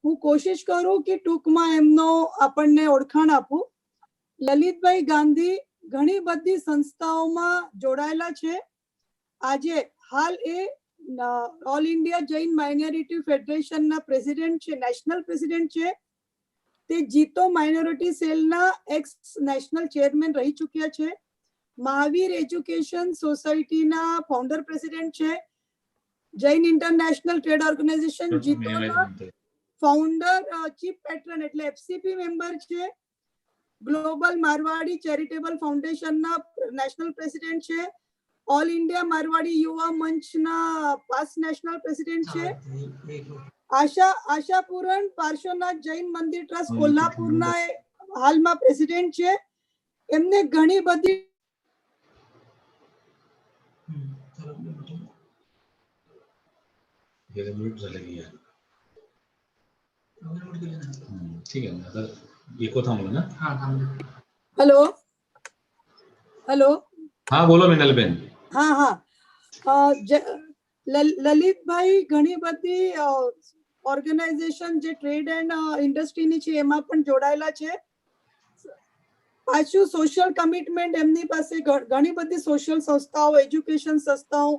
હું કોશિશ કરું કે ટૂંકમાં એમનો આપણને ઓળખાણ આપું. લલિતભાઈ ગાંધી ઘણી બધી સંસ્થાઓમાં જોડાયેલા છે. આજે હાલ એ ઓલ ઇન્ડિયા જૈન માઇનોરિટી ફેડરેશનના પ્રેસિડેન્ટ છે, નેશનલ પ્રેસિડેન્ટ છે. તે જીતો માઇનોરિટી સેલના એક્સ નેશનલ ચેરમેન રહી ચૂક્યા છે. મહાવીર એજ્યુકેશન સોસાયટીના ફાઉન્ડર પ્રેસિડેન્ટ છે. જૈન ઇન્ટરનેશનલ ટ્રેડ ઓર્ગેનાઇઝેશન જીતોના ફાઉન્ડર ચીફ પેટ્રન એટલે એફસીપી મેમ્બર છે. ગ્લોબલ મારવાડી ચેરિટેબલ ફાઉન્ડેશનના નેશનલ પ્રેસિડેન્ટ છે. ઓલ ઇન્ડિયા મારવાડી યુવા મંચના પાસ્ટ નેશનલ પ્રેસિડેન્ટ છે. આશાપુરણ પાર્શ્વનાથ જૈન મંદિર ટ્રસ્ટ કોલ્હાપુરના હાલમાં પ્રેસિડેન્ટ છે. એમને ઘણી બધી હેલો હેલો હા બોલો મિનલબેન. હા લલિતભાઈ ઘણી બધી ઓર્ગેનાઇઝેશન જે ટ્રેડ એન્ડ ઇન્ડસ્ટ્રીની છે એમાં પણ જોડાયેલા છે. પાછું સોશિયલ કમિટમેન્ટ એમની પાસે ઘણી બધી સોશિયલ સંસ્થાઓ, એજ્યુકેશન સંસ્થાઓ,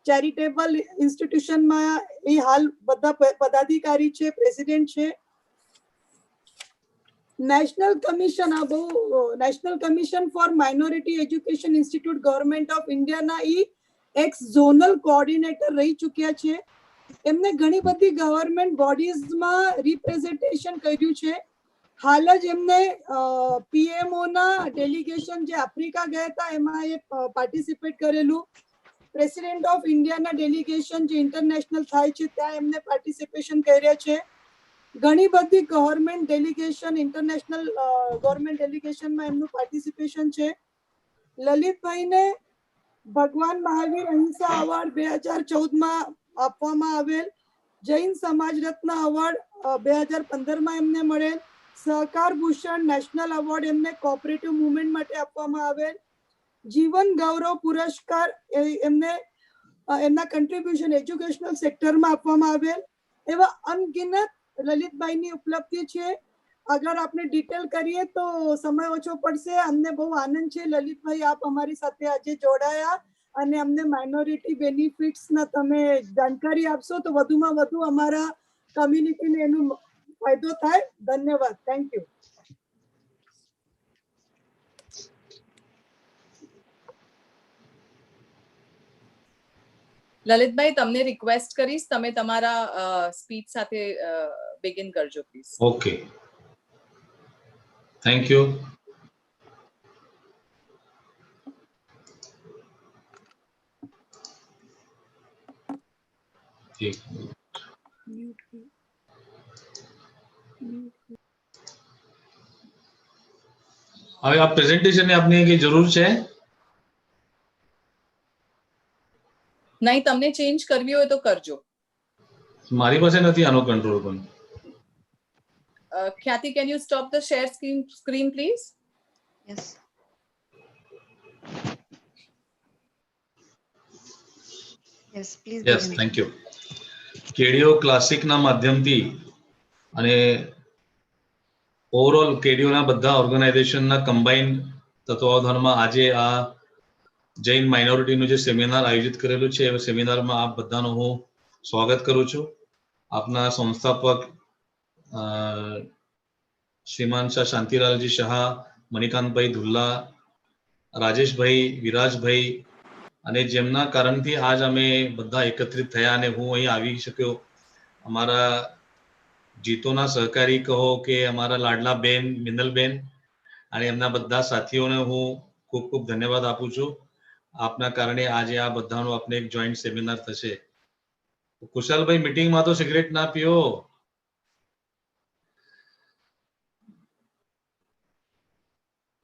ચેરિટેબલ ઇન્સ્ટિટ્યુશનમાં એ હાલ બધા પદાધિકારી છે, પ્રેસિડેન્ટ છે. National commission four minority education institute government of ઇન્ડિયાના એક્સ ઝોનલ કોઓર્ડિનેટર રહી ચૂક્યા છે. એમને ઘણી બધી ગવર્મેન્ટ બોડીઝમાં રિપ્રેઝન્ટેશન કર્યું છે. હાલ જ એમને પીએમઓ ના ડેલિગેશન જે આફ્રિકા ગયા હતા એમાં એ પાર્ટિસિપેટ કરેલું. પ્રેસિડેન્ટ ઓફ ઇન્ડિયાના ડેલિગેશન જે ઇન્ટરનેશનલ થાય છે ત્યાં એમને પાર્ટિસિપેશન કર્યા છે. ઘણી બધી ગવર્મેન્ટ ડેલિગેશન, ઇન્ટરનેશનલ ગવર્મેન્ટ ડેલિગેશનમાં એમનું પાર્ટિસિપેશન છે. લલિતભાઈને ભગવાન મહાવીર અહિંસા અવોર્ડ 2014માં આપવામાં આવેલ. જૈન સમાજ રત્ન અવોર્ડ 2015માં એમને મળેલ. સહકાર ભૂષણ નેશનલ એવોર્ડ એમને કોઓપરેટિવ મુવમેન્ટ માટે આપવામાં આવેલ. જીવન ગૌરવ પુરસ્કાર એમને એમના કન્ટ્રીબ્યુશન એજ્યુકેશનલ સેક્ટરમાં આપવામાં આવેલ. એવા અનગિનત લલિતભાઈની ઉપલબ્ધિ છે. અગર આપણે ડિટેલ કરીએ તો સમય ઓછો પડશે. અમને બહુ આનંદ છે લલિતભાઈ આપ અમારી સાથે આજે જોડાયા અને અમને માઇનોરિટી બેનિફિટ્સના તમે જાણકારી આપશો તો વધુમાં વધુ અમારા કમ્યુનિટીને એનો ફાયદો થાય. ધન્યવાદ. Thank you. લલિતભાઈ તમને રિક્વેસ્ટ કરીશ તમે તમારા સ્પીચ સાથે બિગિન કરજો પ્લીઝ. Okay, thank you. હવે આ પ્રેઝન્ટેશન ને આપને કઈ જરૂર છે? નહીં, તમને ચેન્જ કરવી હોય તો કરજો. મારી પાસે નથી આનો કંટ્રોલ પણ. ખ્યાતિ, can you stop the share screen please? Yes. Yes, please. Yes, thank you. કેડિયો ક્લાસિકના માધ્યમથી અને ઓવરઓલ કેડિયોના બધા ઓર્ગેનાઇઝેશનના કમ્બાઇન્ડ તત્વાવધાનમાં આજે આ જૈન માઇનોરિટીનું જે સેમિનાર આયોજિત કરેલું છે એ સેમિનારમાં આપ બધાનું હું સ્વાગત કરું છું. આપના સંસ્થાપક શ્રીમાન શાહ શાંતિલાલજી શાહ, મણિકાંતભાઈ ધુલ્લા, રાજેશભાઈ, વિરાજભાઈ અને જેમના કારણથી આજ અમે બધા એકત્રિત થયા અને હું અહીં આવી શક્યો. અમારા જીતોના સહકારી કહો કે અમારા લાડલા બેન મિનલબેન અને એમના બધા સાથીઓને હું ખૂબ ખૂબ ધન્યવાદ આપું છું. આપના કારણે આજે આ બધાનો આપણે એક જોઈન્ટ સેમિનાર થશે. કુશાલભાઈ, મીટિંગમાં તો સિગરેટ ના પીઓ.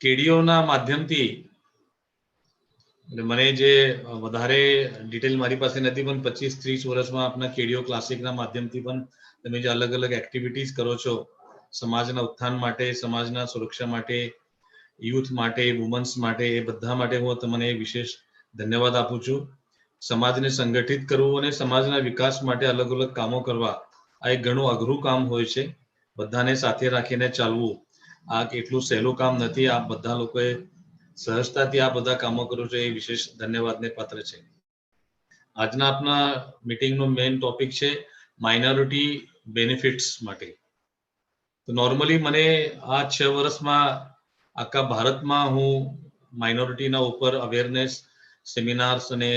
કેડિયોના માધ્યમથી એટલે મને જે વધારે ડિટેલ મારી પાસે નથી પણ 25-30 વર્ષમાં આપના કેડિયો ક્લાસિકના માધ્યમથી પણ તમે જે અલગ અલગ એક્ટિવિટીઝ કરો છો સમાજના ઉત્થાન માટે, સમાજના સુરક્ષા માટે, યુથ માટે, વુમન્સ માટે, એ બધા માટે હું તમને વિશેષ ધન્યવાદ આપું છું. સમાજને સંગઠિત કરવું અને સમાજના વિકાસ માટે અલગ અલગ કામો કરવા આ એક ઘણું અઘરું કામ હોય છે. બધાને સાથે રાખીને ચાલવું આ એટલું સહેલું કામ નથી. આ બધા લોકોએ સહજતાથી આ બધા કામો કર્યું છે, એ વિશેષ ધન્યવાદને પાત્ર છે. આજના આપના મીટિંગનો મેઇન ટોપિક છે માઇનોરિટી બેનિફિટ્સ માટે. તો નોર્મલી મને આ 6 વર્ષમાં આખા ભારતમાં હું માઇનોરિટીના ઉપર અવેરનેસ સેમિનાર્સ અને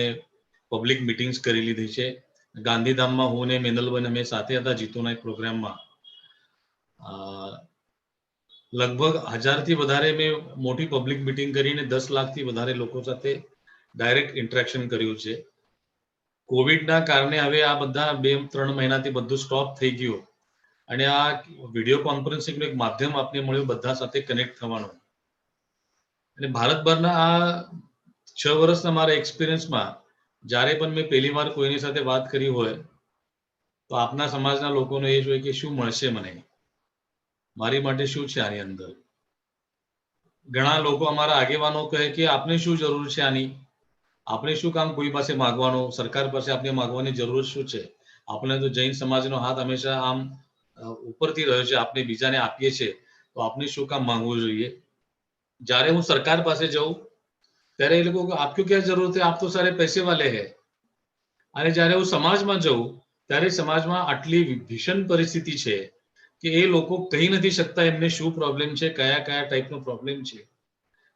પબ્લિક મીટિંગ્સ કરી લીધી છે. ગાંધીધામમાં હું ને મેનલબેન અમે સાથે હતા જીતુના એક પ્રોગ્રામમાં. લગભગ 1000 થી વધારે મેં મોટી પબ્લિક મીટિંગ કરીને 10 લાખથી વધારે લોકો સાથે ડાયરેક્ટ ઇન્ટરેક્શન કર્યું છે. કોવિડના કારણે હવે આ બધા 2-3 મહિનાથી બધું સ્ટોપ થઈ ગયું અને આ વિડીયો કોન્ફરન્સિંગનું એક માધ્યમ આપને મળ્યું બધા સાથે કનેક્ટ થવાનું. અને ભારતભરના આ 6 વર્ષના મારા એક્સપિરિયન્સમાં જ્યારે પણ મેં પહેલી વાર કોઈની સાથે વાત કરી હોય તો આપના સમાજના લોકોનો એ જ હોય કે શું મળશે મને, મારી માટે શું છે આની અંદર. ઘણા લોકો અમારા આગેવાનો કહે કે આપને શું જરૂર છે આની, આપણે શું કામ કોઈ પાસે માંગવાનું, સરકાર પાસે આપણે માંગવાની જરૂર શું છે. આપણે તો જૈન સમાજનો હાથ હંમેશા આમ ઉપરથી રહ્યો છે, આપણે બીજાને આપીએ છીએ તો આપણે શું કામ માંગવું જોઈએ. જ્યારે હું સરકાર પાસે જાઉં ત્યારે એ લોકો આપક્યું ક્યાં જરૂર છે, આપ તો સારે પૈસે વાલે હે. અને જ્યારે હું સમાજમાં જાઉં ત્યારે સમાજમાં આટલી ભીષણ પરિસ્થિતિ છે કે એ લોકો કહી નથી શકતા એમને શું પ્રોબ્લેમ છે, કયા કયા ટાઈપનો પ્રોબ્લેમ છે.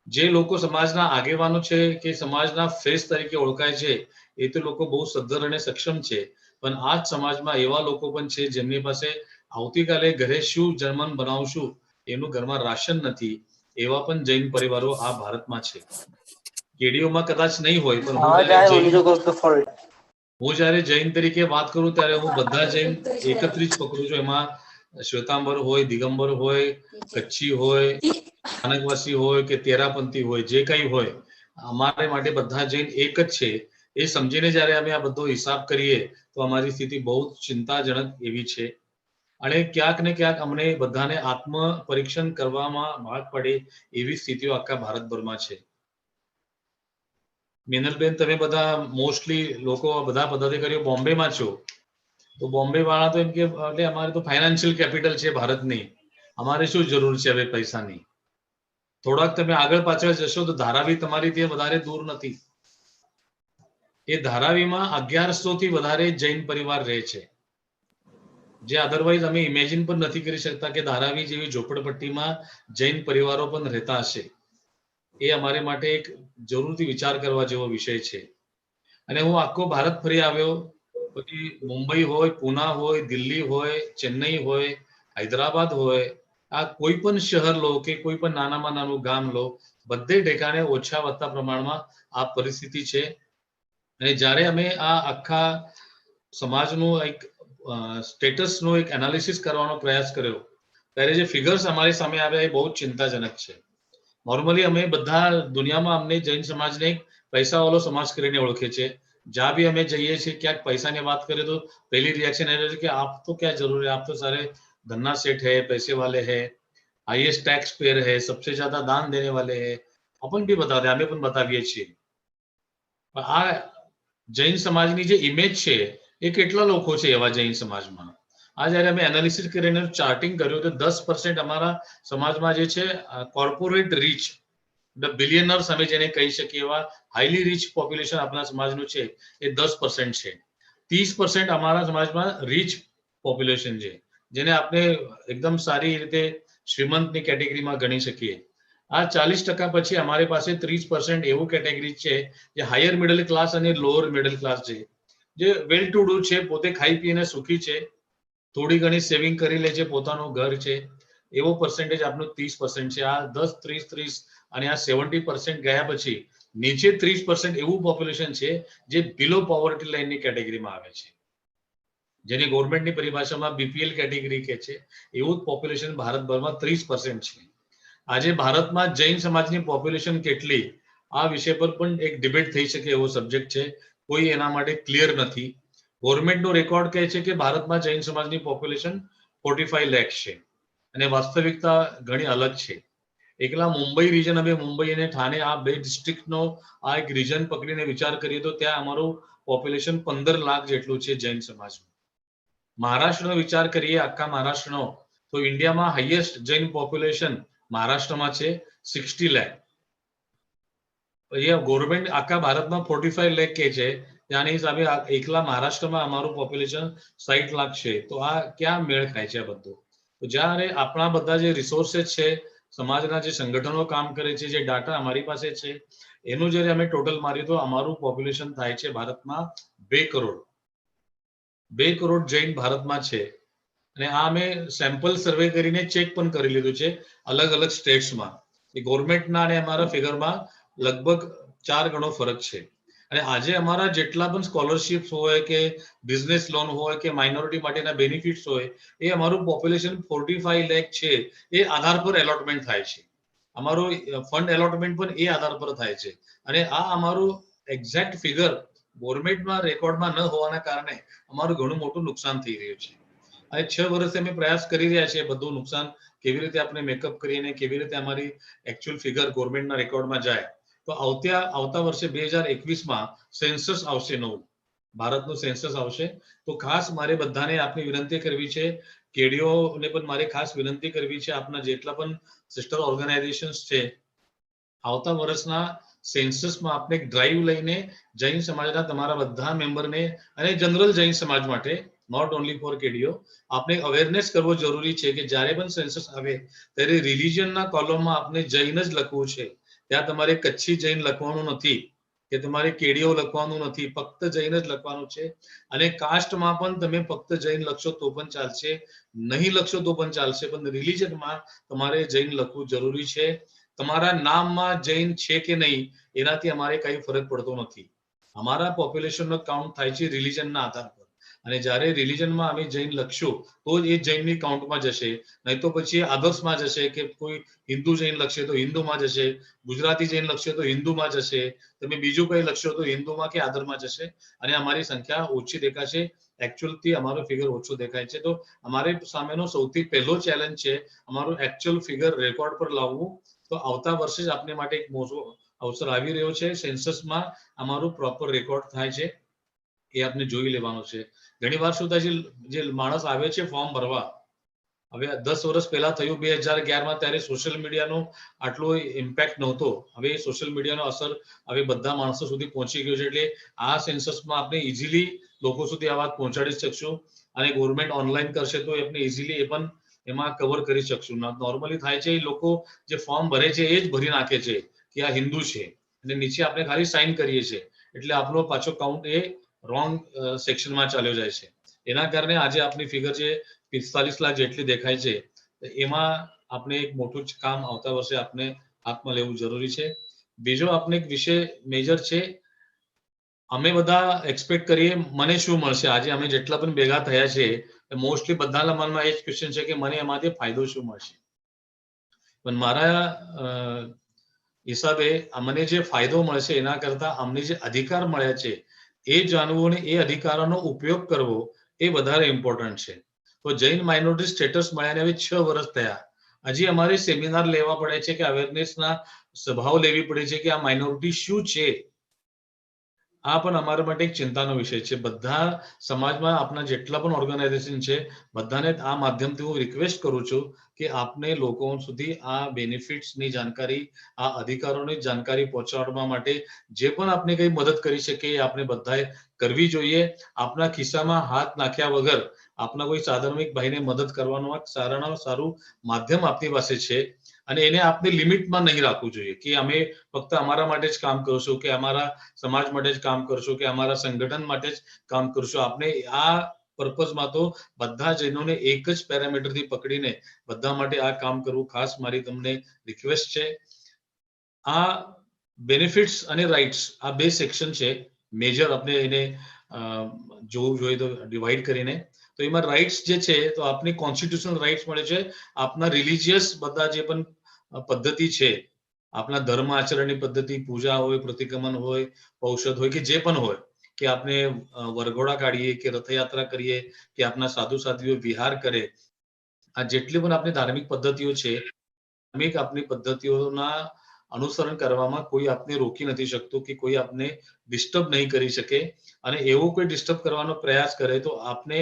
જે લોકો સમાજના આગેવાનો છે કે સમાજના ફેસ તરીકે ઓળખાય છે એ તો લોકો બહુ સદ્ધર અને સક્ષમ છે, પણ આ જ સમાજમાં એવા લોકો પણ છે જેમની પાસે આવતીકાલે ઘરે શું જમવાનું બનાવશું એનું ઘરમાં રાશન નથી, એવા પણ જૈન પરિવારો આ ભારતમાં છે. કેડીઓમાં કદાચ નહીં હોય, પણ હું જ્યારે જૈન તરીકે વાત કરું ત્યારે હું બધા જૈન એકત્રિત પકડું છું. એમાં શ્વેતાંબર હોય, દિગંબર હોય, કચ્છી હોય, સ્થાનકવાસી હોય કે તેરાપંથી હોય, જે કંઈ હોય, અમારે માટે બધા જૈન એક જ છે. એ સમજીને જ્યારે અમે આ બધો હિસાબ કરીએ તો અમારી સ્થિતિ બહુ ચિંતાજનક એવી છે. અને ક્યાંક ને ક્યાંક અમને બધાને આત્મ પરીક્ષણ કરવામાં ભાગ પડે એવી સ્થિતિઓ આખા ભારતભરમાં છે. મિનલબેન, તમે બધા મોસ્ટલી લોકો બધા પદાધિકારીઓ બોમ્બેમાં છો, તો બોમ્બે વાળા તો એમ કે એટલે અમારે તો ફાઇનાન્શિયલ કેપિટલ છે ભારતની, અમારે શું જરૂર છે હવે પૈસાની. થોડાક તમે આગળ પાછળ જશો તો ધારાવી તમારીથી વધારે દૂર નથી. એ ધારાવીમાં 1100 થી વધારે જૈન પરિવાર રહે છે, જે અધરવાઇઝ અમે ઇમેજિન પણ નથી કરી શકતા કે ધારાવી જેવી ઝોપડપટ્ટીમાં જૈન પરિવારો પણ રહેતા હશે. એ અમારે માટે એક જરૂરથી વિચાર કરવા જેવો વિષય છે. અને હું આખો ભારત ફરી આવ્યો, પછી મુંબઈ હોય, પુના હોય, દિલ્હી હોય, ચેન્નઈ હોય, હૈદરાબાદ હોય, આ કોઈ પણ શહેર લો કે કોઈ પણ નાનામાં નાનું ગામ લો, બધે ઠેકાણે ઓછા વધતા પ્રમાણમાં આ પરિસ્થિતિ છે. અને જ્યારે અમે આ આખા સમાજનું એક સ્ટેટસનો એક એનાલિસિસ કરવાનો પ્રયાસ કર્યો ત્યારે જે ફિગર્સ અમારી સામે આવ્યા એ બહુ ચિંતાજનક છે. નોર્મલી અમે બધા દુનિયામાં અમને જૈન સમાજને એક પૈસાવાળો સમાજ કરીને ઓળખે છે. જ્યાં બી અમે જઈએ છીએ ક્યાંક પૈસાની વાત કરીએ તો पहली रिएक्शन है कि आप तो क्या जरूर है, आप तो सारे धन्ना सेठ है, पैसे वाले हैं, हाईएस्ट टैक्स पेयर है, सबसे ज्यादा दान देने वाले हैं. अपन भी बता दे, हमें पण बताવીએ છીએ. પણ આ જૈન સમાજની જે ઇમેજ છે એ કેટલા લોકો છે એવા જૈન સમાજમાં. આ જ્યારે અમે એનાલિસિસ કરીને ચાર્ટિંગ કર્યું તો 10% અમારા સમાજમાં જે છે કોર્પોરેટ રીચ, ધ બિલિયનર્સ અમે જેને કહી શકીએ એવા હાઈલી રીચ પોપ્યુલેશન આપણા સમાજનું છે એ 10% છે. 30% અમારા સમાજમાં રીચ પોપ્યુલેશન છે, જેને આપણે એકદમ સારી રીતે શ્રીમંતની કેટેગરીમાં ગણી શકીએ. આ 40% પછી અમારી પાસે 30% એવું કેટેગરી છે જે હાયર મિડલ ક્લાસ અને લોઅર મિડલ ક્લાસ છે, જે વેલ ટુ ડુ છે, પોતે ખાઈ પીને સુખી છે, થોડી ઘણી સેવિંગ કરી લે છે, પોતાનું ઘર છે, એવો પર્સન્ટેજ આપણું 30% છે. આ 10, 30, 30 અને આ 70% ગયા પછી નીચે 30% એવું પોપ્યુલેશન છે જે બિલો પોવર્ટી લાઇનની કેટેગરીમાં આવે છે, જેની ગવર્મેન્ટની પરિભાષામાં બીપીએલ કેટેગરી કહે છે. એવું જ પોપ્યુલેશન ભારતભરમાં 30% છે. આજે ભારતમાં જૈન સમાજની પોપ્યુલેશન કેટલી, આ વિષય પર પણ એક ડિબેટ થઈ શકે એવો સબ્જેક્ટ છે. કોઈ એના માટે ક્લિયર નથી. ગવર્મેન્ટનો રેકોર્ડ કહે છે કે ભારતમાં જૈન સમાજની પોપ્યુલેશન 45 લાખ છે અને વાસ્તવિકતા ઘણી અલગ છે. એકલા મુંબઈ રિજન, હવે મુંબઈ અને ઠાણે આ બે ડિસ્ટ્રિક્ટનો આ એક રિજન પકડીને વિચાર કરીએ તો ત્યાં અમારું પોપ્યુલેશન 15 લાખ જેટલું છે જૈન સમાજનું. મહારાષ્ટ્રનો વિચાર કરીએ, આખા મહારાષ્ટ્રનો, તો ઇન્ડિયામાં હાઈએસ્ટ જૈન પોપ્યુલેશન મહારાષ્ટ્રમાં છે 60 લાખ. અહીંયા ગવર્મેન્ટ આખા ભારતમાં 45 લાખ કે છે, ત્યાંની હિસાબે એકલા મહારાષ્ટ્રમાં અમારું પોપ્યુલેશન 60 લાખ છે. તો આ ક્યાં મેળ ખાય છે આ બધું? તો જ્યારે આપણા બધા જે રિસોર્सेस છે, સમાજના જે સંગઠનો કામ કરે છે, જે ડાટા અમારી પાસે છે, એનું જ્યારે અમે ટોટલ માર્યું તો અમારું પોપ્યુલેશન થાય છે ભારતમાં 2 કરોડ. 2 કરોડ જૈન ભારતમાં છે. અને આ અમે સેમ્પલ સર્વે કરીને ચેક પણ કરી લીધું છે અલગ અલગ સ્ટેટ્સમાં. એ ગવર્મેન્ટના અને અમારા ફિગરમાં લગભગ 4 ગણો ફરક છે. અને આજે અમારા જેટલા પણ સ્કોલરશિપ્સ હોય કે બિઝનેસ લોન હોય કે માઇનોરિટી માટેના બેનિફિટ્સ હોય, એ અમારું પોપ્યુલેશન 45 લાખ છે, એ આધાર પર એલોટમેન્ટ થાય છે. અમારું ફંડ એલોટમેન્ટ પણ એ આધાર પર થાય છે. અને આ અમારું એક્ઝેક્ટ ફિગર ગવર્મેન્ટમાં રેકોર્ડમાં ન હોવાના કારણે અમારું ઘણું મોટું નુકસાન થઈ રહ્યું છે. અને 6 વર્ષથી અમે પ્રયાસ કરી રહ્યા છીએ બધું નુકસાન કેવી રીતે આપણે મેકઅપ કરીને કેવી રીતે અમારી એકચ્યુઅલ ફિગર ગવર્મેન્ટના રેકોર્ડમાં જાય. તો આવતા વર્ષે 2021માં સેન્સસ આવશે, નવું ભારતનું સેન્સસ આવશે. તો ખાસ મારે બધાને આપની વિનંતી કરવી છે, કેડીઓને પણ મારે ખાસ વિનંતી કરવી છે, આપના જેટલા પણ સિસ્ટર ઓર્ગેનાઇઝેશન્સ છે, આવતા વર્ષના સેન્સસમાં આપણે એક ડ્રાઈવ લઈને જૈન સમાજના તમારા બધા મેમ્બરને અને જનરલ જૈન સમાજ માટે, નોટ ઓનલી ફોર કેડીઓ, આપણે અવેરનેસ કરવો જરૂરી છે કે જ્યારે પણ સેન્સસ આવે ત્યારે રિલિજનના કોલમમાં આપણે જૈન જ લખવું છે. ત્યાં તમારે કચ્છી જૈન લખવાનું નથી કે તમારે કેડીઓ લખવાનું નથી, ફક્ત જૈન જ લખવાનું છે. અને કાસ્ટમાં પણ તમે ફક્ત જૈન લખશો તો પણ ચાલશે, નહીં લખશો તો પણ ચાલશે, પણ રિલિજનમાં તમારે જૈન લખવું જરૂરી છે. તમારા નામમાં જૈન છે કે નહીં એનાથી અમારે કઈ ફરક પડતો નથી. અમારા પોપ્યુલેશનનો કાઉન્ટ થાય છે રિલિજનના આધાર પર. અને જ્યારે રિલિજનમાં અમે જૈન લખશું તો જ એ જૈનની કાઉન્ટમાં જશે, નહીં તો પછી આદર્શમાં જશે કે કોઈ હિન્દુ જૈન લખશે તો હિન્દુમાં જશે, ગુજરાતી જૈન લખશે તો હિન્દુમાં જશે, તમે બીજું કઈ લખશો તો હિન્દુમાં કે આદરમાં જશે અને અમારી સંખ્યા ઓછી દેખાશે. એકચ્યુઅલથી અમારો ફિગર ઓછો દેખાય છે. તો અમારે સામેનો સૌથી પહેલો ચેલેન્જ છે અમારું એકચ્યુઅલ ફિગર રેકોર્ડ પર લાવવું. તો આવતા વર્ષે જ આપને માટે એક મોટો અવસર આવી રહ્યો છે. સેન્સસમાં અમારું પ્રોપર રેકોર્ડ થાય છે એ આપણે જોઈ લેવાનું છે. ઘણી વાર શું થાય છે, જે માણસ આવે છે ફોર્મ ભરવા, હવે 10 વર્ષ પહેલા થયું 2011માં, ત્યારે સોશિયલ મીડિયાનો આટલો ઇમ્પેક્ટ નહોતો. હવે સોશિયલ મીડિયાનો અસર હવે બધા માણસો સુધી પહોંચી ગયો છે. એટલે આ સેન્સસમાં આપણે ઇઝીલી લોકો સુધી આ વાત પહોંચાડી શકશું. અને ગવર્મેન્ટ ઓનલાઈન કરશે તો આપણે ઇઝીલી એ પણ એમાં કવર કરી શકશું. નોર્મલી થાય છે, લોકો જે ફોર્મ ભરે છે એ જ ભરી નાખે છે કે આ હિન્દુ છે અને નીચે આપણે ખાલી સાઈન કરીએ છીએ, એટલે આપણો પાછો કાઉન્ટ એ રોંગ સેક્શનમાં ચાલ્યો જાય છે. એના કારણે આજે આપણી ફિગર છે 45 લાખ જેટલી દેખાય છે. એમાં આપણે એક મોટું જ કામ આવતા વર્ષે આપણે હાથમાં લેવું જરૂરી છે. બીજો આપણે એક વિષય મેજર છે, અમે બધા એક્સપેક્ટ કરીએ મને શું મળશે. આજે અમે જેટલા પણ ભેગા થયા છે મોસ્ટલી બધાના મનમાં એ જ ક્વેશ્ચન છે કે મને એમાંથી ફાયદો શું મળશે. પણ મારા હિસાબે અમને જે ફાયદો મળશે એના કરતા અમને જે અધિકાર મળ્યા છે એ જાણવું અને એ અધિકારોનો ઉપયોગ કરવો એ વધારે ઇમ્પોર્ટન્ટ છે. તો જૈન માઇનોરિટી સ્ટેટસ મળ્યાને હવે 6 વર્ષ થયા. હજી અમારે સેમિનાર લેવા પડે છે કે અવેરનેસના સભાઓ લેવી પડે છે કે આ માઇનોરિટી શું છે. આ પણ અમારા માટે એક ચિંતાનો વિષય છે. બધા સમાજમાં આપણા જેટલા પણ ઓર્ગેનાઇઝેશન છે બધાને આ માધ્યમથી હું રિક્વેસ્ટ કરું છું કે આપને લોકો સુધી આ બેનિફિટ્સની જાણકારી, આ અધિકારોની જાણકારી પહોંચાડવા માટે જે પણ આપણે કઈ મદદ કરી શકીએ એ આપણે બધાએ કરવી જોઈએ. આપના ખિસ્સામાં હાથ નાખ્યા વગર આપના કોઈ સાધારણિક ભાઈને મદદ કરવાનું એક સારામાં સારું માધ્યમ આપણી પાસે છે. અને એને આપણે લિમિટમાં નહીં રાખવું જોઈએ કે અમે ફક્ત અમારા માટે જ કામ કરશું કે અમારા સમાજ માટે જ કામ કરશું કે અમારા સંગઠન માટે જ કામ કરશું. આપણે આ પર્પઝમાં તો બધા જૈનોને એક જ પેરામીટરથી પકડીને બધા માટે આ કામ કરવું ખાસ મારી તમને રિક્વેસ્ટ છે. આ બેનિફિટ્સ અને રાઇટ્સ આ બે સેક્શન છે મેજર. આપણે એને જોવું જોઈએ તો ડિવાઈડ કરીને. તો એમાં રાઇટ્સ જે છે તો આપની કોન્સ્ટિટ્યુશનલ રાઇટ્સ મળે છે. આપના રિલિજિયસ બધા જે પણ પદ્ધતિ છે, આપણા ધર્મ આચરણની પદ્ધતિ, પૂજા હોય, પ્રતિક્રમણ હોય, ઔષધ હોય કે જે પણ હોય, કે આપણે વરઘોડા કાઢીએ કે રથયાત્રા કરીએ કે આપણા સાધુ સાધ્વીઓ વિહાર કરે, આ જેટલી પણ આપણી ધાર્મિક પદ્ધતિઓ છે, ધાર્મિક આપણી પદ્ધતિઓના અનુસરણ કરવામાં કોઈ આપને રોકી નથી શકતું કે કોઈ આપને ડિસ્ટર્બ નહીં કરી શકે, અને એવો કોઈ ડિસ્ટર્બ કરવાનો પ્રયાસ કરે તો આપને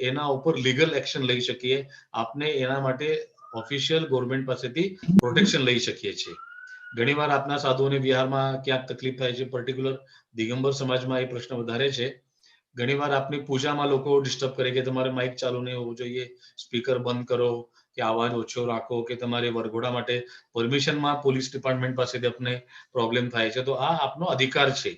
એના ઉપર લીગલ એક્શન લઈ શકીએ, આપને એના માટે ઓફિશિયલ ગવર્મેન્ટ પાસેથી પ્રોટેક્શન લઈ શકીએ છીએ. ઘણીવાર આપના સાધુઓને વિહારમાં ક્યાંક તકલીફ થાય છે, પર્ટિક્યુલર દિગંબર સમાજમાં એ પ્રશ્ન વધારે છે. ઘણીવાર આપની પૂજામાં લોકો ડિસ્ટર્બ કરે કે તમારે માઇક ચાલુ નહીં હોવું જોઈએ, સ્પીકર બંધ કરો, કે અવાજ ઓછો રાખો, કે તમારે વરઘોડા માટે પરમિશનમાં પોલીસ ડિપાર્ટમેન્ટ પાસેથી આપને પ્રોબ્લેમ થાય છે. તો આ આપનો અધિકાર છે,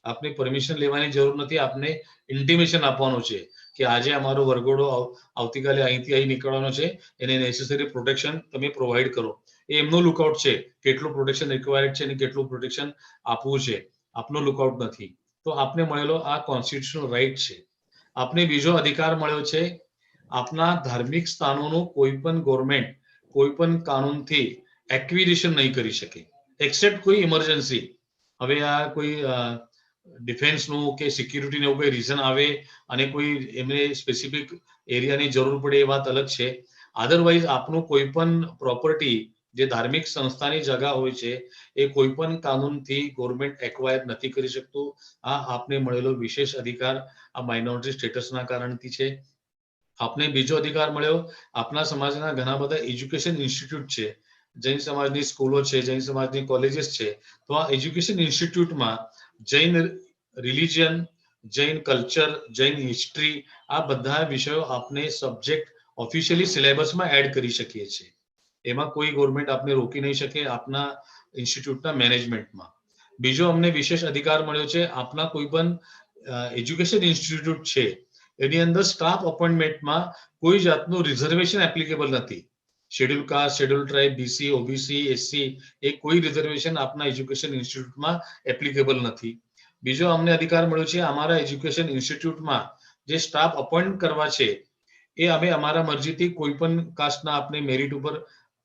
આપને પરમિશન લેવાની જરૂર નથી, આપને ઇન્ટિમેશન આપવાનું છે કે આજે અમારો વરઘોડો આવતીકાલે અહીંથી અહીં નીકળવાનો છે, એને નેસેસરી પ્રોટેક્શન તમે પ્રોવાઈડ કરો. એ એમનો લુકઆઉટ છે, કેટલું પ્રોટેક્શન રિક્વાયર્ડ છે અને કેટલું પ્રોટેક્શન આપવું છે, આપનો લુકઆઉટ નથી. તો આપને મળેલો આ કોન્સ્ટિટ્યુશનલ રાઈટ છે. આપને બીજો અધિકાર મળ્યો છે, આપના ધાર્મિક સ્થાનોનું કોઈ પણ ગવર્મેન્ટ કોઈ પણ કાનૂનથી એક્વિઝિશન નહીં કરી શકે, એક્સેપ્ટ કોઈ ઇમરજન્સી. હવે આ કોઈ ડિફેન્સનું કે સિક્યુરિટીનું એવું કોઈ રીઝન આવે અને કોઈ એમને સ્પેસિફિક એરિયાની જરૂર પડે એ વાત અલગ છે. અધરવાઇઝ આપનું કોઈ પણ પ્રોપર્ટી જે ધાર્મિક સંસ્થાની જગા હોય છે એ કોઈ પણ કાનૂનથી ગવર્મેન્ટ એક્વાયર નથી કરી શકતું. આ આપને મળેલો વિશેષ અધિકાર આ માઇનોરિટી સ્ટેટસના કારણથી છે. આપને બીજો અધિકાર મળ્યો, આપના સમાજના ઘણા બધા એજ્યુકેશન ઇન્સ્ટિટ્યૂટ છે, જૈન સમાજની સ્કૂલો છે, જૈન સમાજની કોલેજીસ છે. તો આ એજ્યુકેશન ઇન્સ્ટિટ્યૂટમાં Jain religion, Jain culture, Jain history, આ બધા વિષયો આપને સબ્જેક્ટ ઓફિશિયલી સિલેબસમાં એડ કરી શકીએ છીએ. એમાં કોઈ ગવર્મેન્ટ આપને રોકી નહીં શકે આપના ઇન્સ્ટિટ્યૂટના મેનેજમેન્ટમાં. બીજો અમને વિશેષ અધિકાર મળ્યો છે, આપના કોઈ પણ એજ્યુકેશન ઇન્સ્ટિટ્યૂટ છે એની અંદર સ્ટાફ અપોઇન્ટમેન્ટમાં કોઈ જાતનું રિઝર્વેશન એપ્લિકેબલ નથી. Schedule caste, schedule tribe, BC, OBC, SC, એ કોઈ રિઝર્વેશન આપના એજ્યુકેશન ઇન્સ્ટિટ્યૂટમાં એપ્લિકેબલ નથી. બીજો અમને અધિકાર મળ્યો છે, અમારા એજ્યુકેશન ઇન્સ્ટિટ્યૂટમાં જે સ્ટાફ અપોઇન્ટ કરવા છે એ અમે અમારા મરજીથી કોઈ પણ કાસ્ટના આપને મેરિટ ઉપર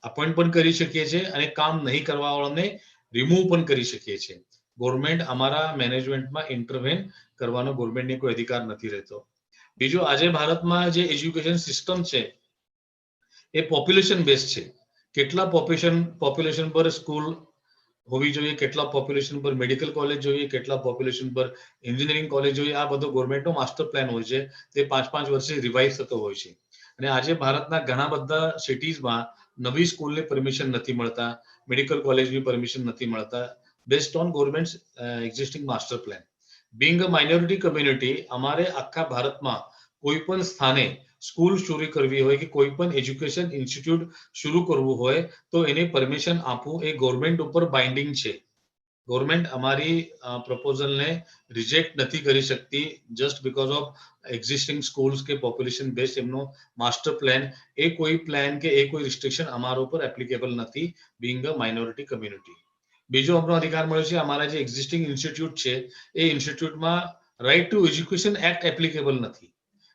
અપોઇન્ટ પણ કરી શકીએ છીએ અને કામ નહીં કરવા વાળાને રિમૂવ પણ કરી શકીએ છીએ. ગવર્મેન્ટ અમારા મેનેજમેન્ટમાં ઇન્ટરવેન કરવાનો ગવર્મેન્ટને કોઈ અધિકાર નથી રહેતો. બીજું, આજે ભારતમાં જે એજ્યુકેશન સિસ્ટમ છે એ પોપ્યુલેશન બેઝ છે. કેટલા પોપ્યુલેશન પર સ્કૂલ હોવી જોઈએ, કેટલા પોપ્યુલેશન પર મેડિકલ કોલેજ જોઈએ, કેટલા પોપ્યુલેશન પર એન્જિનિયરિંગ કોલેજ જોઈએ, આ બધો ગવર્મેન્ટનો માસ્ટર પ્લાન હોય છે. તે 5-5 વર્ષે રિવાઇઝ થતો હોય છે. અને આજે ભારતના ઘણા બધા સિટીઝમાં નવી સ્કૂલને પરમિશન નથી મળતા, મેડિકલ કોલેજની પરમિશન નથી મળતા, based on government existing master plan. Being a minority community, અમારે આખા ભારતમાં કોઈ પણ સ્થાને સ્કૂલ શરૂ કરવી હોય કે કોઈ પણ એજ્યુકેશન ઇન્સ્ટિટ્યૂટ શરૂ કરવું હોય તો એને પરમિશન આપવું એ ગવર્મેન્ટ ઉપર બાઇન્ડિંગ છે. ગવર્મેન્ટ અમારી પ્રપોઝલને રિજેક્ટ નથી કરી શકતી just because of existing schools કે પોપ્યુલેશન બેઝ એમનો માસ્ટર પ્લાન. એ કોઈ પ્લાન કે એ કોઈ રિસ્ટ્રિક્શન અમારા ઉપર એપ્લિકેબલ નથી બીંગ અ માઇનોરિટી કમ્યુનિટી. બીજો અમનો અધિકાર મળ્યો છે, અમારા જે એક્ઝિસ્ટિંગ ઇન્સ્ટિટ્યૂટ છે એ ઇન્સ્ટિટ્યૂટમાં right to education act applicable નથી.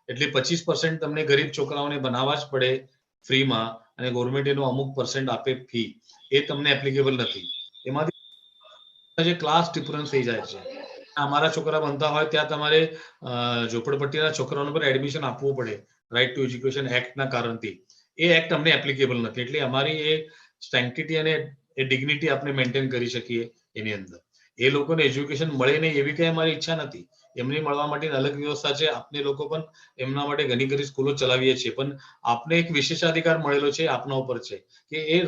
એટલે 25% તમને ગરીબ છોકરાઓને બનાવવા જ પડે ફ્રીમાં અને ગવર્મેન્ટ એનો અમુક % આપે ફી, એ તમને એપ્લિકેબલ નથી. એમાંથી જે ક્લાસ ડિફરન્સ થઈ જાય છે. અમારા છોકરા બનતા હોય ત્યાં તમારે ઝોપડપટ્ટીના છોકરાઓને પર એડમિશન આપવું પડે રાઇટ ટુ એજ્યુકેશન એક્ટના કારણથી. એ એક્ટ અમને એપ્લિકેબલ નથી. એટલે અમારી એ સેન્ક્ટિટી અને એ ડિગ્નિટી આપણે મેન્ટેન કરી શકીએ એની અંદર. એ લોકોને એજ્યુકેશન મળે નહીં એવી કઈ અમારી ઈચ્છા નથી. એમને મળવા માટે અલગ વ્યવસ્થા છે. આપને લોકો પણ એમના માટે ઘણી ઘણી સ્કૂલો ચલાવીએ છીએ, પણ આપને એક વિશેષાધિકાર મળેલો છે આપના ઉપર છે કે એ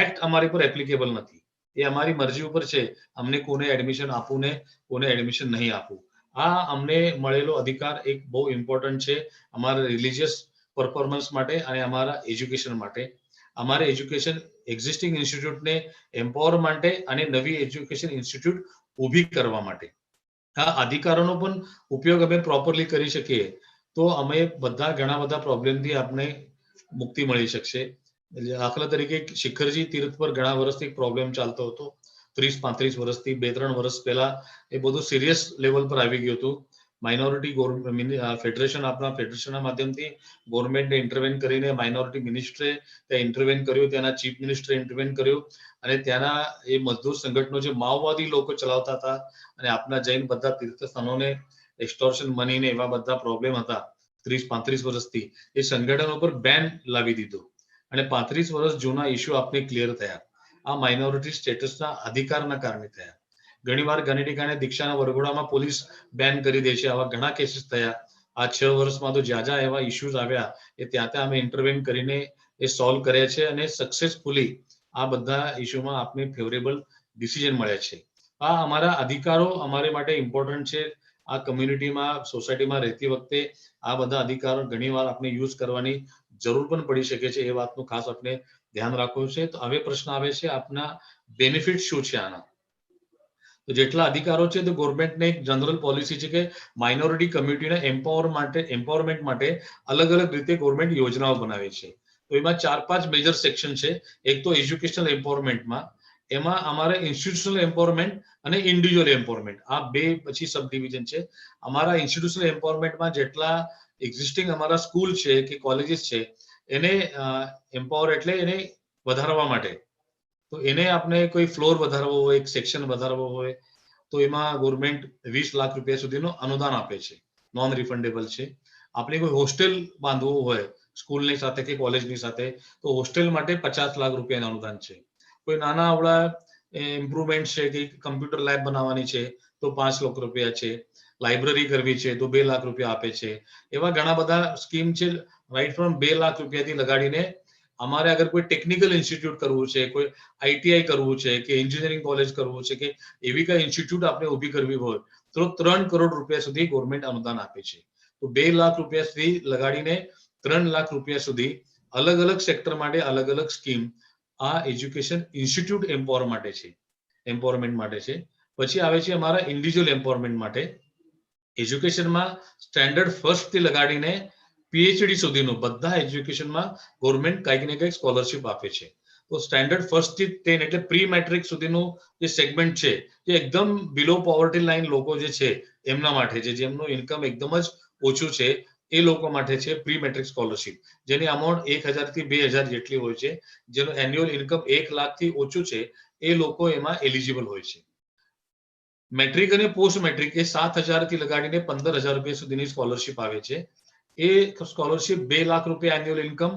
એક્ટ અમારી પર એપ્લિકેબલ નથી. એ અમારી મરજી ઉપર છે અમને કોને એડમિશન આપવું ને કોને એડમિશન નહીં આપવું. આ અમને મળેલો અધિકાર એક બહુ ઇમ્પોર્ટન્ટ છે અમારા રિલિજિયસ પરફોર્મન્સ માટે અને અમારા એજ્યુકેશન માટે. અમારે એજ્યુકેશન એક્ઝિસ્ટિંગ ઇન્સ્ટિટ્યૂટને એમ્પાવર માટે અને નવી એજ્યુકેશન ઇન્સ્ટિટ્યૂટ ઊભી કરવા માટે. આ અધિકારોનો પણ ઉપયોગ અમે પ્રોપરલી કરી શકીએ તો અમે ઘણા બધા પ્રોબ્લેમથી આપણે મુક્તિ મળી શકશે. દાખલા તરીકે શિખરજી તીર્થ પર ઘણા વર્ષથી પ્રોબ્લેમ ચાલતો હતો, 30-35 વર્ષથી. 2-3 વર્ષ પહેલા એ બધું સિરિયસ લેવલ પર આવી ગયું હતું. માઇનોરિટી ફેડરેશન, આપણા ફેડરેશનના માધ્યમથી ગવર્મેન્ટને ઇન્ટરવેન કરીને માઇનોરિટી મિનિસ્ટરે ત્યાં ઇન્ટરવેન કર્યું, ત્યાંના ચીફ મિનિસ્ટરે ઇન્ટરવેન કર્યું અને ત્યાંના એ મજદૂર સંગઠનો જે માઓવાદી લોકો ચલાવતા હતા અને આપણા જૈન બધા તીર્થસ્થાનોને એક્સ્ટોર્શન મનીને એવા બધા પ્રોબ્લેમ હતા 30-35 વર્ષથી, એ સંગઠનો પર બેન લાવી દીધો અને 35 વર્ષ જૂના ઇસ્યુ આપને ક્લિયર થયા. આ માઇનોરિટી સ્ટેટસના અધિકારના કારણે થયા. ઘણીવાર ઘણી ઠેકાણે દીક્ષાના વરઘોડામાં પોલીસ બેન કરી દે છે. આવા ઘણા કેસીસ થયા. આ 6 વર્ષમાં તો જ્યાં એવા ઇશ્યુઝ આવ્યા એ ત્યાં અમે ઇન્ટરવેન કરીને એ સોલ્વ કર્યા છે અને સક્સેસફુલી આ બધા ઇશ્યુમાં આપને ફેવરેબલ ડિસિઝન મળ્યા છે. આ અમારા અધિકારો અમારે માટે ઇમ્પોર્ટન્ટ છે. આ કમ્યુનિટીમાં સોસાયટીમાં રહેતી વખતે આ બધા અધિકારો ઘણીવાર આપણે યુઝ કરવાની જરૂર પણ પડી શકે છે. એ વાતનું ખાસ આપણે ધ્યાન રાખવું છે. તો હવે પ્રશ્ન આવે છે આપના બેનિફિટ શું છે આના? તો જેટલા અધિકારો છે તો ગવર્મેન્ટને એક જનરલ પોલિસી છે કે માઇનોરિટી કમ્યુનિટીને એમ્પાવરમેન્ટ માટે અલગ અલગ રીતે ગવર્મેન્ટ યોજનાઓ બનાવે છે. તો એમાં 4-5 મેજર સેક્શન છે. એક તો એજ્યુકેશનલ એમ્પાવરમેન્ટમાં એમાં અમારે ઇન્સ્ટિટ્યુશનલ એમ્પાવરમેન્ટ અને ઇન્ડિવિજ્યુઅલ એમ્પાવરમેન્ટ આ બે પછી સબ ડિવિઝન છે. અમારા ઇન્સ્ટિટ્યુશનલ એમ્પાવરમેન્ટમાં જેટલા એક્ઝિસ્ટિંગ અમારા સ્કૂલ છે કે કોલેજીસ છે એને એમ્પાવર એટલે એને વધારવા માટે. તો એને આપણે કોઈ ફ્લોર વધારવો હોય, એક સેક્શન વધારવો હોય તો એમાં ગવર્મેન્ટ 20 લાખ રૂપિયા સુધીનું અનુદાન આપે છે. નોન રિફંડેબલ છે. આપણે કોઈ હોસ્ટેલ બાંધવું હોય સ્કૂલની સાથે કે કોલેજની સાથે તો હોસ્ટેલ માટે 50 લાખ રૂપિયાનું અનુદાન છે. કોઈ નાના આવડા ઇમ્પ્રુવમેન્ટ છે કે કમ્પ્યુટર લેબ બનાવવાની છે તો 5 લાખ રૂપિયા છે. લાઇબ્રેરી કરવી છે તો 2 લાખ રૂપિયા આપે છે. એવા ઘણા બધા સ્કીમ છે. રાઈટ ફ્રોમ 2 લાખ રૂપિયાથી લગાડીને અમારે અગર કોઈ ટેકનિકલ ઇન્સ્ટિટ્યૂટ કરવું છે, કોઈ આઈટીઆઈ કરવું છે કે એન્જિનિયરિંગ કોલેજ કરવું છે કે એવી કઈ ઇન્સ્ટિટ્યૂટ આપણે ઊભી કરવી હોય તો 3 કરોડ રૂપિયા સુધી ગવર્મેન્ટ અનુદાન આપે છે. તો 2 લાખ રૂપિયા સુધી લગાડીને 3 લાખ રૂપિયા સુધી અલગ અલગ સેક્ટર માટે અલગ અલગ સ્કીમ આ એજ્યુકેશન ઇન્સ્ટિટ્યૂટ એમ્પાવરમેન્ટ માટે છે. પછી આવે છે અમારા ઇન્ડિવિજ્યુઅલ એમ્પાવરમેન્ટ માટે. એજ્યુકેશનમાં સ્ટેન્ડર્ડ ફર્સ્ટ થી લગાડીને પીએચડી સુધીનું બધા એજ્યુકેશનમાં ગવર્મેન્ટ કંઈક ને કંઈક સ્કોલરશિપ આપે છે. તો સ્ટેન્ડર્ડ ફર્સ્ટ થી 10 એટલે પ્રી મેટ્રિક સુધીનું જે સેગમેન્ટ છે જે એકદમ બિલો પોવર્ટી લાઇન લોકો જે છે એમના માટે છે, જેમનું ઇન્કમ એકદમ જ ઓછું છે એ લોકો માટે છે પ્રી મેટ્રિક સ્કોલરશિપ, જેની અમાઉન્ટ 1000 થી 2000 જેટલી હોય છે. જેનું એન્યુઅલ ઇન્કમ 1 લાખ થી ઓછું છે એ લોકો એમાં એલિજિબલ હોય છે. મેટ્રિક અને પોસ્ટ મેટ્રિક એ 7000 થી લગાડીને 15000 રૂપિયા સુધીની સ્કોલરશિપ આવે છે. એ સ્કોલરશિપ 2 લાખ રૂપિયા એન્યુઅલ ઇન્કમ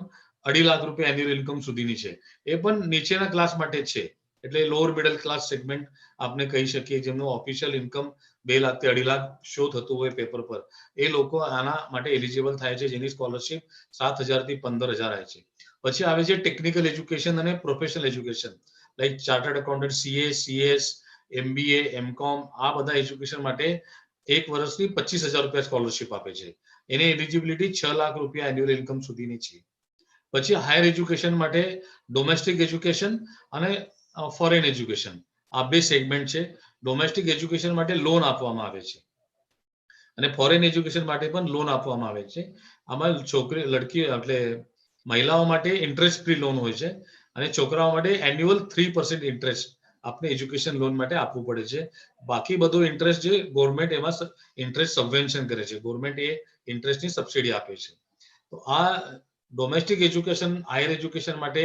2.5 લાખ રૂપિયા એન્યુઅલ ઇન્કમ સુધીની છે. એ પણ નીચેના ક્લાસ માટે છે. એટલે લોઅર મિડલ ક્લાસ સેગમેન્ટ આપણે કહી શકીએ જેમનું ઓફિશિયલ ઇન્કમ 2 લાખ થી 2.5 લાખ શો થતું હોય પેપર પર એ લોકો આના માટે એલિજિબલ થાય છે, જેની સ્કોલરશિપ 7000 થી 15000 આવે છે. પછી આવે છે ટેકનિકલ એજ્યુકેશન અને professional education like chartered accountant, CA, CS, MBA, MCom આ બધા એજ્યુકેશન માટે 1 વર્ષની 25000 રૂપિયા સ્કોલરશિપ આપે છે. એની એલિજિબિલિટી 6 લાખ રૂપિયા એન્યુઅલ ઇન્કમ સુધીની છે. પછી હાયર એજ્યુકેશન માટે ડોમેસ્ટિક એજ્યુકેશન અને ફોરેન એજ્યુકેશન આ બે સેગમેન્ટ છે. ડોમેસ્ટિક એજ્યુકેશન માટે લોન આપવામાં આવે છે અને ફોરેન એજ્યુકેશન માટે પણ લોન આપવામાં આવે છે. આમાં લડકી એટલે મહિલાઓ માટે ઇન્ટરેસ્ટ ફ્રી લોન હોય છે અને છોકરાઓ માટે એન્યુઅલ 3% ઇન્ટરેસ્ટ આપણે એજ્યુકેશન લોન માટે આપવું પડે છે. બાકી બધો ઇન્ટરેસ્ટ જે ગવર્મેન્ટ એમાં ઇન્ટરેસ્ટ સબવેન્શન કરે છે, ગવર્મેન્ટ એ ઇન્ટરેસ્ટની સબસિડી આપે છે. તો આ ડોમેસ્ટિક એજ્યુકેશન હાયર એજ્યુકેશન માટે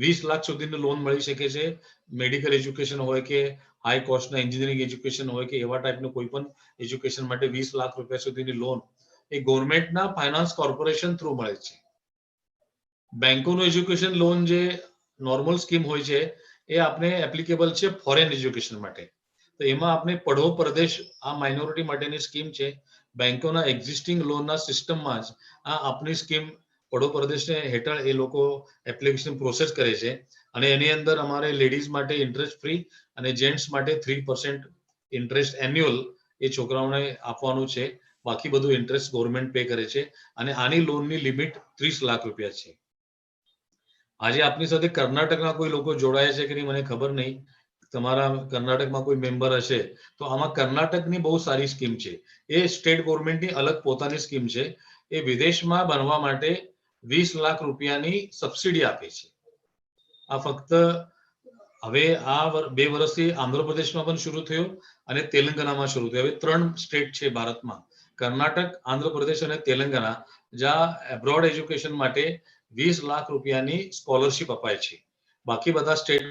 20 લાખ સુધીની લોન મળી શકે છે. મેડિકલ એજ્યુકેશન હોય કે હાઈ કોસ્ટના એન્જિનિયરિંગ એજ્યુકેશન હોય કે એવા ટાઈપનું કોઈ પણ એજ્યુકેશન માટે 20 લાખ રૂપિયા સુધીની લોન એ ગવર્મેન્ટના ફાઇનાન્સ કોર્પોરેશન થ્રુ મળે છે. બેંકોનું એજ્યુકેશન લોન જે નોર્મલ સ્કીમ હોય છે એ આપણે એપ્લિકેબલ છે ફોરેન એજ્યુકેશન માટે. તો એમાં આપણે પઢો પ્રદેશ આ માઇનોરિટી માટેની સ્કીમ છે. બેંકોના એક્ઝિસ્ટિંગ લોનના સિસ્ટમમાં જ આ આપણી સ્કીમ પઢો પ્રદેશને હેઠળ એ લોકો એપ્લિકેશન પ્રોસેસ કરે છે અને એની અંદર અમારે લેડીઝ માટે ઇન્ટરેસ્ટ ફ્રી અને જેન્ટ્સ માટે 3% ઇન્ટરેસ્ટ એન્યુઅલ એ છોકરાઓને આપવાનું છે. બાકી બધું ઇન્ટરેસ્ટ ગવર્મેન્ટ પે કરે છે અને આની લોનની લિમિટ 30 લાખ રૂપિયા છે. આજે આપની સાથે કર્ણાટકના કોઈ લોકો જોડાયા છે કે નહીં મને ખબર નહીં. તમારા કર્ણાટકમાં કોઈ મેમ્બર હશે તો આમાં કર્ણાટકની બહુ સારી સ્કીમ છે. એ સ્ટેટ ગવર્મેન્ટની અલગ પોતાની સ્કીમ છે. એ વિદેશમાં બનવા માટે 20 લાખ રૂપિયાની સબસિડી આપે છે. આ ફક્ત હવે આ 2 વર્ષથી આંધ્રપ્રદેશમાં પણ શરૂ થયો અને તેલંગાનામાં શરૂ થયો. હવે 3 સ્ટેટ છે ભારતમાં, કર્ણાટક, આંધ્રપ્રદેશ અને તેલંગાના, જ્યાં એબ્રોડ એજ્યુકેશન માટે 20 લાખ રૂપિયાની સ્કોલરશિપ અપાય છે. બાકી બધા સ્ટેટ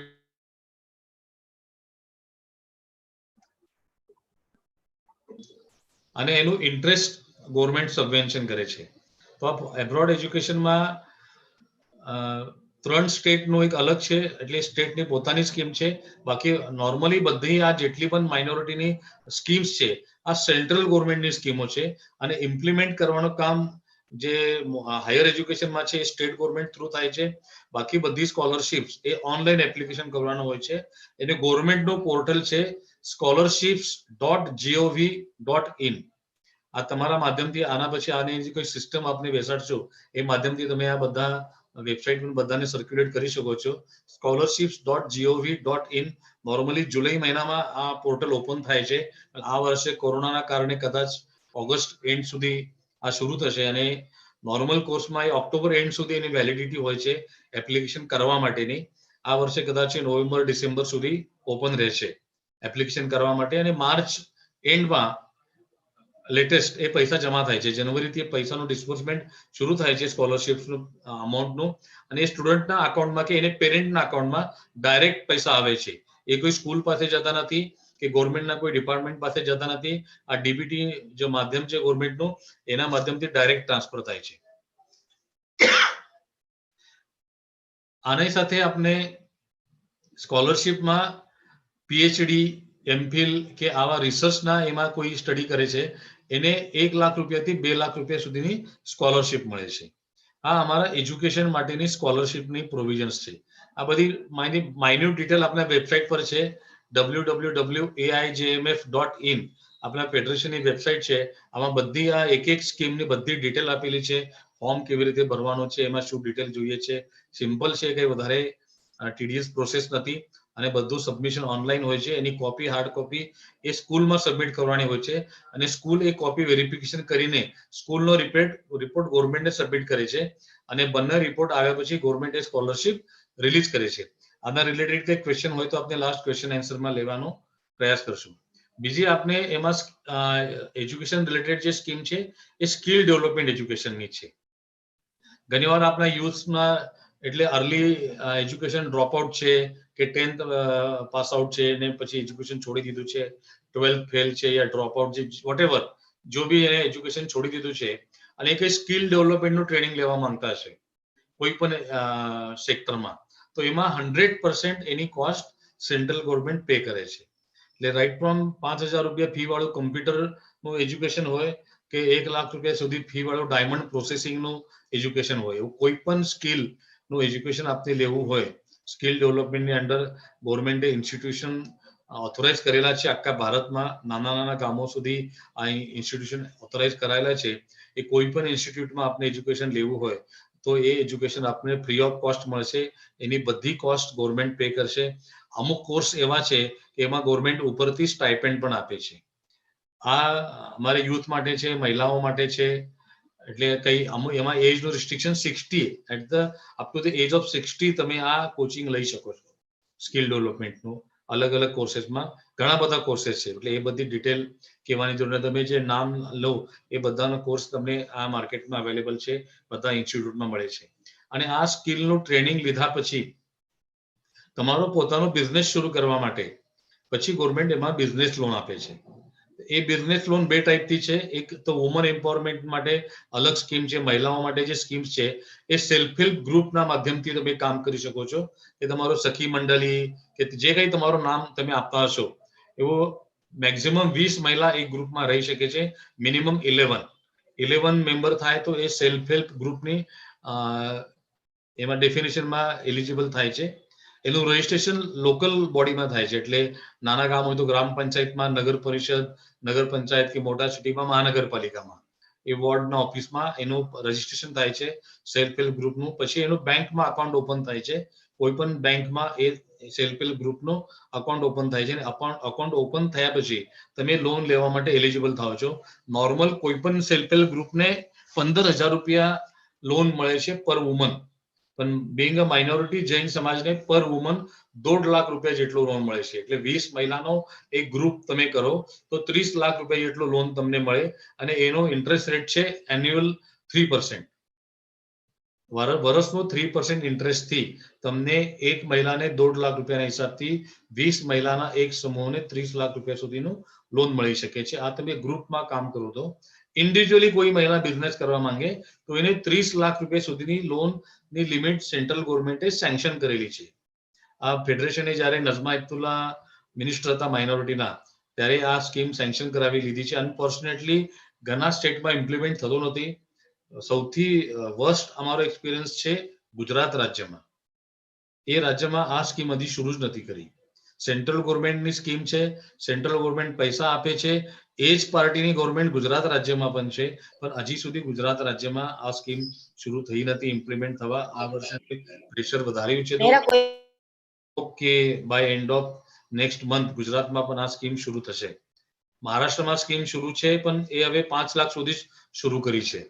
અને એનું ઇન્ટરેસ્ટ ગવર્મેન્ટ સબવેન્શન કરે છે. તો એબ્રોડ એજ્યુકેશનમાં 3 સ્ટેટનું એક અલગ છે, એટલે સ્ટેટની પોતાની સ્કીમ છે. બાકી નોર્મલી બધી આ જેટલી પણ માઇનોરિટીની સ્કીમ્સ છે આ સેન્ટ્રલ ગવર્મેન્ટની સ્કીમો છે, અને ઇમ્પ્લિમેન્ટ કરવાનું કામ જે હાયર એજ્યુકેશનમાં છે એ સ્ટેટ ગવર્મેન્ટ થ્રુ થાય છે. બાકી બધી સ્કોલરશિપ્સ એ ઓનલાઈન એપ્લિકેશન કરવાનું હોય છે. એને ગવર્મેન્ટનું પોર્ટલ છે scholarships.gov.in. આ તમારા માધ્યમથી આના પછી આની જે કોઈ સિસ્ટમ આપને બેસાડશો એ માધ્યમથી તમે આ બધા વેબસાઇટ પર બધાને સર્ક્યુલેટ કરી શકો છો. scholarships.gov.in. નોર્મલી જુલાઈ મહિનામાં આ પોર્ટલ ઓપન થાય છે. આ વર્ષે કોરોનાના કારણે કદાચ ઓગસ્ટ એન્ડ સુધી આ શરૂ થશે, અને નોર્મલ કોર્સમાં એ ઓક્ટોબર એન્ડ સુધી એની વેલિડિટી હોય છે એપ્લિકેશન કરવા માટેની. આ વર્ષે કદાચ નવેમ્બર ડિસેમ્બર સુધી ઓપન રહેશે એપ્લિકેશન કરવા માટે, અને માર્ચ એન્ડમાં લેટેસ્ટ એ પૈસા જમા થાય છે. જનવરીથી પૈસાનું ડિસ્બર્સમેન્ટ શરૂ થાય છે સ્કોલરશિપ્સનું અમાઉન્ટનું, અને એ સ્ટુડન્ટના અકાઉન્ટમાં કે એને પેરેન્ટના અકાઉન્ટમાં ડાયરેક્ટ પૈસા આવે છે. એ કોઈ સ્કૂલ પાસે જતા નથી કે ગવર્મેન્ટના કોઈ ડિપાર્ટમેન્ટ પાસે જતા નથી. આ ડીબીટી જે માધ્યમ છે ગવર્મેન્ટનું એના માધ્યમથી ડાયરેક્ટ ટ્રાન્સફર થાય છે. આની સાથે આપણે સ્કોલરશિપમાં પીએચડી, એમફિલ કે આવા રિસર્ચના એમાં કોઈ સ્ટડી કરે છે એને 1 લાખ રૂપિયાથી 2 લાખ રૂપિયા સુધીની સ્કોલરશિપ મળે છે. આ અમારા એજ્યુકેશન માટેની સ્કોલરશિપની પ્રોવિઝન્સ છે. આ બધી માઇન્યુટ ડિટેલ આપણા વેબસાઇટ પર છે www.aijmf.in. આપણા ફેડરેશનની વેબસાઇટ છે. આમાં બધી આ એક એક સ્કીમની બધી ડિટેલ આપેલી છે. ફોર્મ કેવી રીતે ભરવાનું છે, એમાં શું ડિટેલ જોઈએ છે. સિમ્પલ છે, કંઈ વધારે ટીડીએસ પ્રોસેસ નથી, અને બધું સબમિશન ઓનલાઈન હોય છે. એની કોપી, હાર્ડ કોપી એ સ્કૂલમાં સબમિટ કરવાની હોય છે, અને સ્કૂલ એ કોપી વેરિફિકેશન કરીને સ્કૂલનો રિપોર્ટ ગવર્મેન્ટને સબમિટ કરે છે, અને બંને રિપોર્ટ આવ્યા પછી ગવર્મેન્ટ એ સ્કોલરશિપ રિલીઝ કરે છે. આના રિલેટેડ કંઈ ક્વેશ્ચન હોય તો આપણે લાસ્ટ ક્વેશ્ચન આન્સરમાં લેવાનો પ્રયાસ કરશું. બીજી આપણે એમાં એજ્યુકેશન રિલેટેડ જે સ્કીમ છે એ સ્કિલ ડેવલપમેન્ટ એજ્યુકેશનની છે. ઘણીવાર આપણા યુથમાં એટલે અર્લી એજ્યુકેશન ડ્રોપ આઉટ છે કે 10th પાસ આઉટ છે ને પછી એજ્યુકેશન છોડી દીધું છે, 12th ફેલ છે યા ડ્રોપ આઉટ છે, વોટેવર જો બી એને એજ્યુકેશન છોડી દીધું છે અને એ કંઈ સ્કિલ ડેવલપમેન્ટનું ટ્રેનિંગ લેવા માંગતા છે કોઈ પણ સેક્ટરમાં, તો એમાં 100% એની કોસ્ટ સેન્ટ્રલ ગવર્મેન્ટ પે કરે છે. એટલે રાઈટ ફ્રોમ 5,000 રૂપિયા ફી વાળું કમ્પ્યુટરનું એજ્યુકેશન હોય કે 1 લાખ રૂપિયા સુધી ફી વાળું ડાયમંડ પ્રોસેસિંગનું એજ્યુકેશન હોય, એવું કોઈ પણ સ્કિલનું એજ્યુકેશન આપણે લેવું હોય, સ્કિલ ડેવલપમેન્ટની અંડર ગવર્મેન્ટે ઇન્સ્ટિટ્યુશન ઓથોરાઇઝ કરેલા છે આખા ભારતમાં, નાના નાના ગામો સુધી આ ઇન્સ્ટિટ્યુશન ઓથોરાઇઝ કરાયેલા છે. એ કોઈ પણ ઇન્સ્ટિટ્યૂટમાં આપણે એજ્યુકેશન લેવું હોય તો એ એજ્યુકેશન આપણે ફ્રી ઓફ કોસ્ટ મળશે. એની બધી કોસ્ટ ગવર્મેન્ટ પે કરશે. અમુક કોર્સ એવા છે કે એમાં ગવર્મેન્ટ ઉપરથી સ્ટાઇપેન્ડ પણ આપે છે. આ અમારે યુથ માટે છે, મહિલાઓ માટે છે. એટલે કઈ અમુક એમાં એજનું restriction 60 at the up to the age of 60 તમે આ કોચિંગ લઈ શકો છો. સ્કિલ ડેવલપમેન્ટનું અલગ અલગ કોર્सेसમાં ઘણા બધા કોર્सेस છે, એટલે એ બધી ડિટેલ કહેવાની જરૂર નથી. તમે જે નામ લો એ બધાનો કોર્સ તમને આ માર્કેટમાં અવેલેબલ છે, બધા ઇન્સ્ટિટ્યૂટમાં મળે છે. અને આ સ્કિલનું ટ્રેનિંગ લીધા પછી તમારો પોતાનો બિઝનેસ શરૂ કરવા માટે પછી ગવર્મેન્ટ એમાં બિઝનેસ લોન આપે છે. એ બિઝનેસ લોન 2 ટાઈપથી છે. એક તો વુમન એમ્પાવરમેન્ટ માટે અલગ સ્કીમ છે. મહિલાઓ માટે જે સ્કીમ્સ છે એ સેલ્ફ હેલ્પ ગ્રુપના માધ્યમથી તમે કામ કરી શકો છો, કે તમારો સખી મંડળી કે જે કંઈ તમારું નામ તમે આપતા હશો એવો મેક્સિમમ 20 મહિલા એક ગ્રુપમાં રહી શકે છે. મિનિમમ 11 મેમ્બર થાય તો એ સેલ્ફ હેલ્પ ગ્રુપની એમાં ડેફિનેશનમાં એલિજિબલ થાય છે. એનું રજીસ્ટ્રેશન લોકલ બોડીમાં થાય છે, એટલે નાના ગામ હોય તો ગ્રામ પંચાયતમાં, નગર પરિષદ, નગર પંચાયત કે મોટા સિટીમાં મહાનગરપાલિકામાં એ વોર્ડના ઓફિસમાં એનું રજીસ્ટ્રેશન થાય છે સેલ્ફ હેલ્પ ગ્રુપનું. પછી એનું બેંકમાં અકાઉન્ટ ઓપન થાય છે. કોઈ પણ બેંકમાં એ સેલ્ફ હેલ્પ ગ્રુપનું અકાઉન્ટ ઓપન થાય છે, અને અકાઉન્ટ ઓપન થયા પછી તમે લોન લેવા માટે એલિજિબલ થાવ છો. નોર્મલ કોઈ પણ સેલ્ફ હેલ્પ ગ્રુપને 15,000 રૂપિયા લોન મળે છે પર વુમન, પણ બીંગ અ માઇનોરિટી જૈન સમાજને પર વુમન 1.5 લાખ રૂપિયા જેટલો લોન મળે છે. એટલે 20 મહિલાનો એક ગ્રુપ તમે કરો તો 30 લાખ રૂપિયા જેટલો લોન તમને મળે, અને એનો ઇન્ટરેસ્ટ રેટ છે એન્યુઅલ 3%. વર્ષનો 3% ઇન્ટરેસ્ટથી તમને એક મહિલાને 1.5 લાખ રૂપિયાના હિસાબથી 20 મહિલાના એક સમૂહને 30 લાખ રૂપિયા સુધીનું લોન મળી શકે છે. આ તમે ગ્રુપમાં કામ કરો તો ઇન્ડિવિજ્યુઅલી કોઈ મહિલા બિઝનેસ કરવા માંગે તો એને 30 લાખ રૂપિયા સુધીની લોનની લિમિટ સેન્ટ્રલ ગવર્મેન્ટે સેન્કશન કરેલી છે. આ ફેડરેશને જ્યારે નઝમા હેપતુલ્લા મિનિસ્ટર હતા માઇનોરિટીના ત્યારે આ સ્કીમ સેન્કશન કરાવી લીધી છે. અનફોર્ચ્યુનેટલી ઘણા સ્ટેટમાં ઇમ્પ્લિમેન્ટ થતું નથી. સૌથી વર્સ્ટ અમારો એક્સપિરિયન્સ છે ગુજરાત રાજ્યમાં. એ રાજ્યમાં આ સ્કીમ હજી શરૂ જ નથી કરી. સેન્ટ્રલ ગવર્મેન્ટની સ્કીમ છે, સેન્ટ્રલ ગવર્મેન્ટ પૈસા આપે છે, એ જ પાર્ટીની ગવર્મેન્ટ ગુજરાત રાજ્યમાં પણ છે, પણ હજી સુધી ગુજરાત રાજ્યમાં આ સ્કીમ શરૂ થઈ નથી ઇમ્પ્લિમેન્ટ થવા. આ વર્ષે પ્રેશર વધાર્યું છે તો કે by end of next month ગુજરાતમાં પણ આ સ્કીમ શરૂ થશે. મહારાષ્ટ્રમાં સ્કીમ શરૂ છે પણ એ હવે 5 લાખ સુધી શરૂ કરી છે.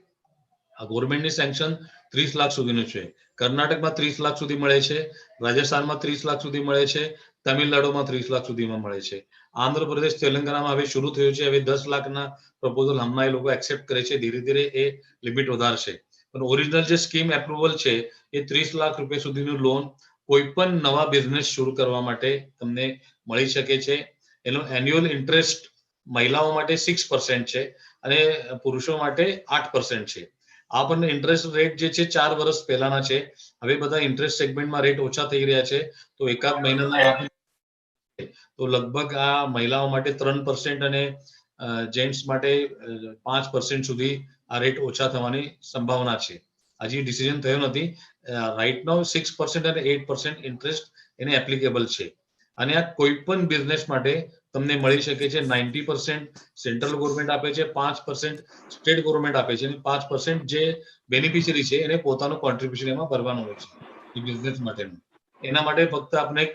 આ ગવર્મેન્ટની સેન્કશન 30 લાખ સુધીનું છે. કર્ણાટકમાં 30 લાખ સુધી મળે છે, રાજસ્થાનમાં 30 લાખ સુધી મળે છે, તમિલનાડુમાં 30 લાખ સુધીમાં મળે છે. આંધ્રપ્રદેશ તેલંગાણામાં હવે શરૂ થયું છે. હવે 10 લાખના પ્રપોઝલ હમણાં એ લોકો એક્સેપ્ટ કરે છે. ધીરે ધીરે એ લિમિટ વધારશે. પણ ઓરિજિનલ જે સ્કીમ એપ્રુવલ છે એ 30 લાખ રૂપિયા સુધીનું લોન કોઈ પણ નવા બિઝનેસ શરૂ કરવા માટે તમને મળી શકે છે. એનો એન્યુઅલ ઇન્ટરેસ્ટ મહિલાઓ માટે 6% છે અને પુરુષો માટે 8% છે. આ પણ ઇન્ટરેસ્ટ રેટ જે છે 4 વર્ષ પહેલાના છે. હવે બધા ઇન્ટરેસ્ટ સેગમેન્ટમાં રેટ ઓછા થઈ રહ્યા છે તો એકાદ મહિનાના તો લગભગ આ મહિલાઓ માટે 3% અને જેન્ટ્સ માટે 5% સુધી આ રેટ ઓછા થવાની સંભાવના છે. હજી ડિસિઝન થયો નથી. રાઈટ નાઉ 6% અને 8% ઇન્ટરેસ્ટ એને એપ્લિકેબલ છે. અને આ કોઈ પણ બિઝનેસ માટે તમને મળી શકે છે. 90% સેન્ટ્રલ ગવર્મેન્ટ આપે છે, 5% સ્ટેટ ગવર્મેન્ટ આપે છે અને 5% જે બેનિફિશિયરી છે એને પોતાનું કોન્ટ્રીબ્યુશન એમાં ભરવાનું હોય છે એ બિઝનેસ માટેનું. એના માટે ફક્ત આપણે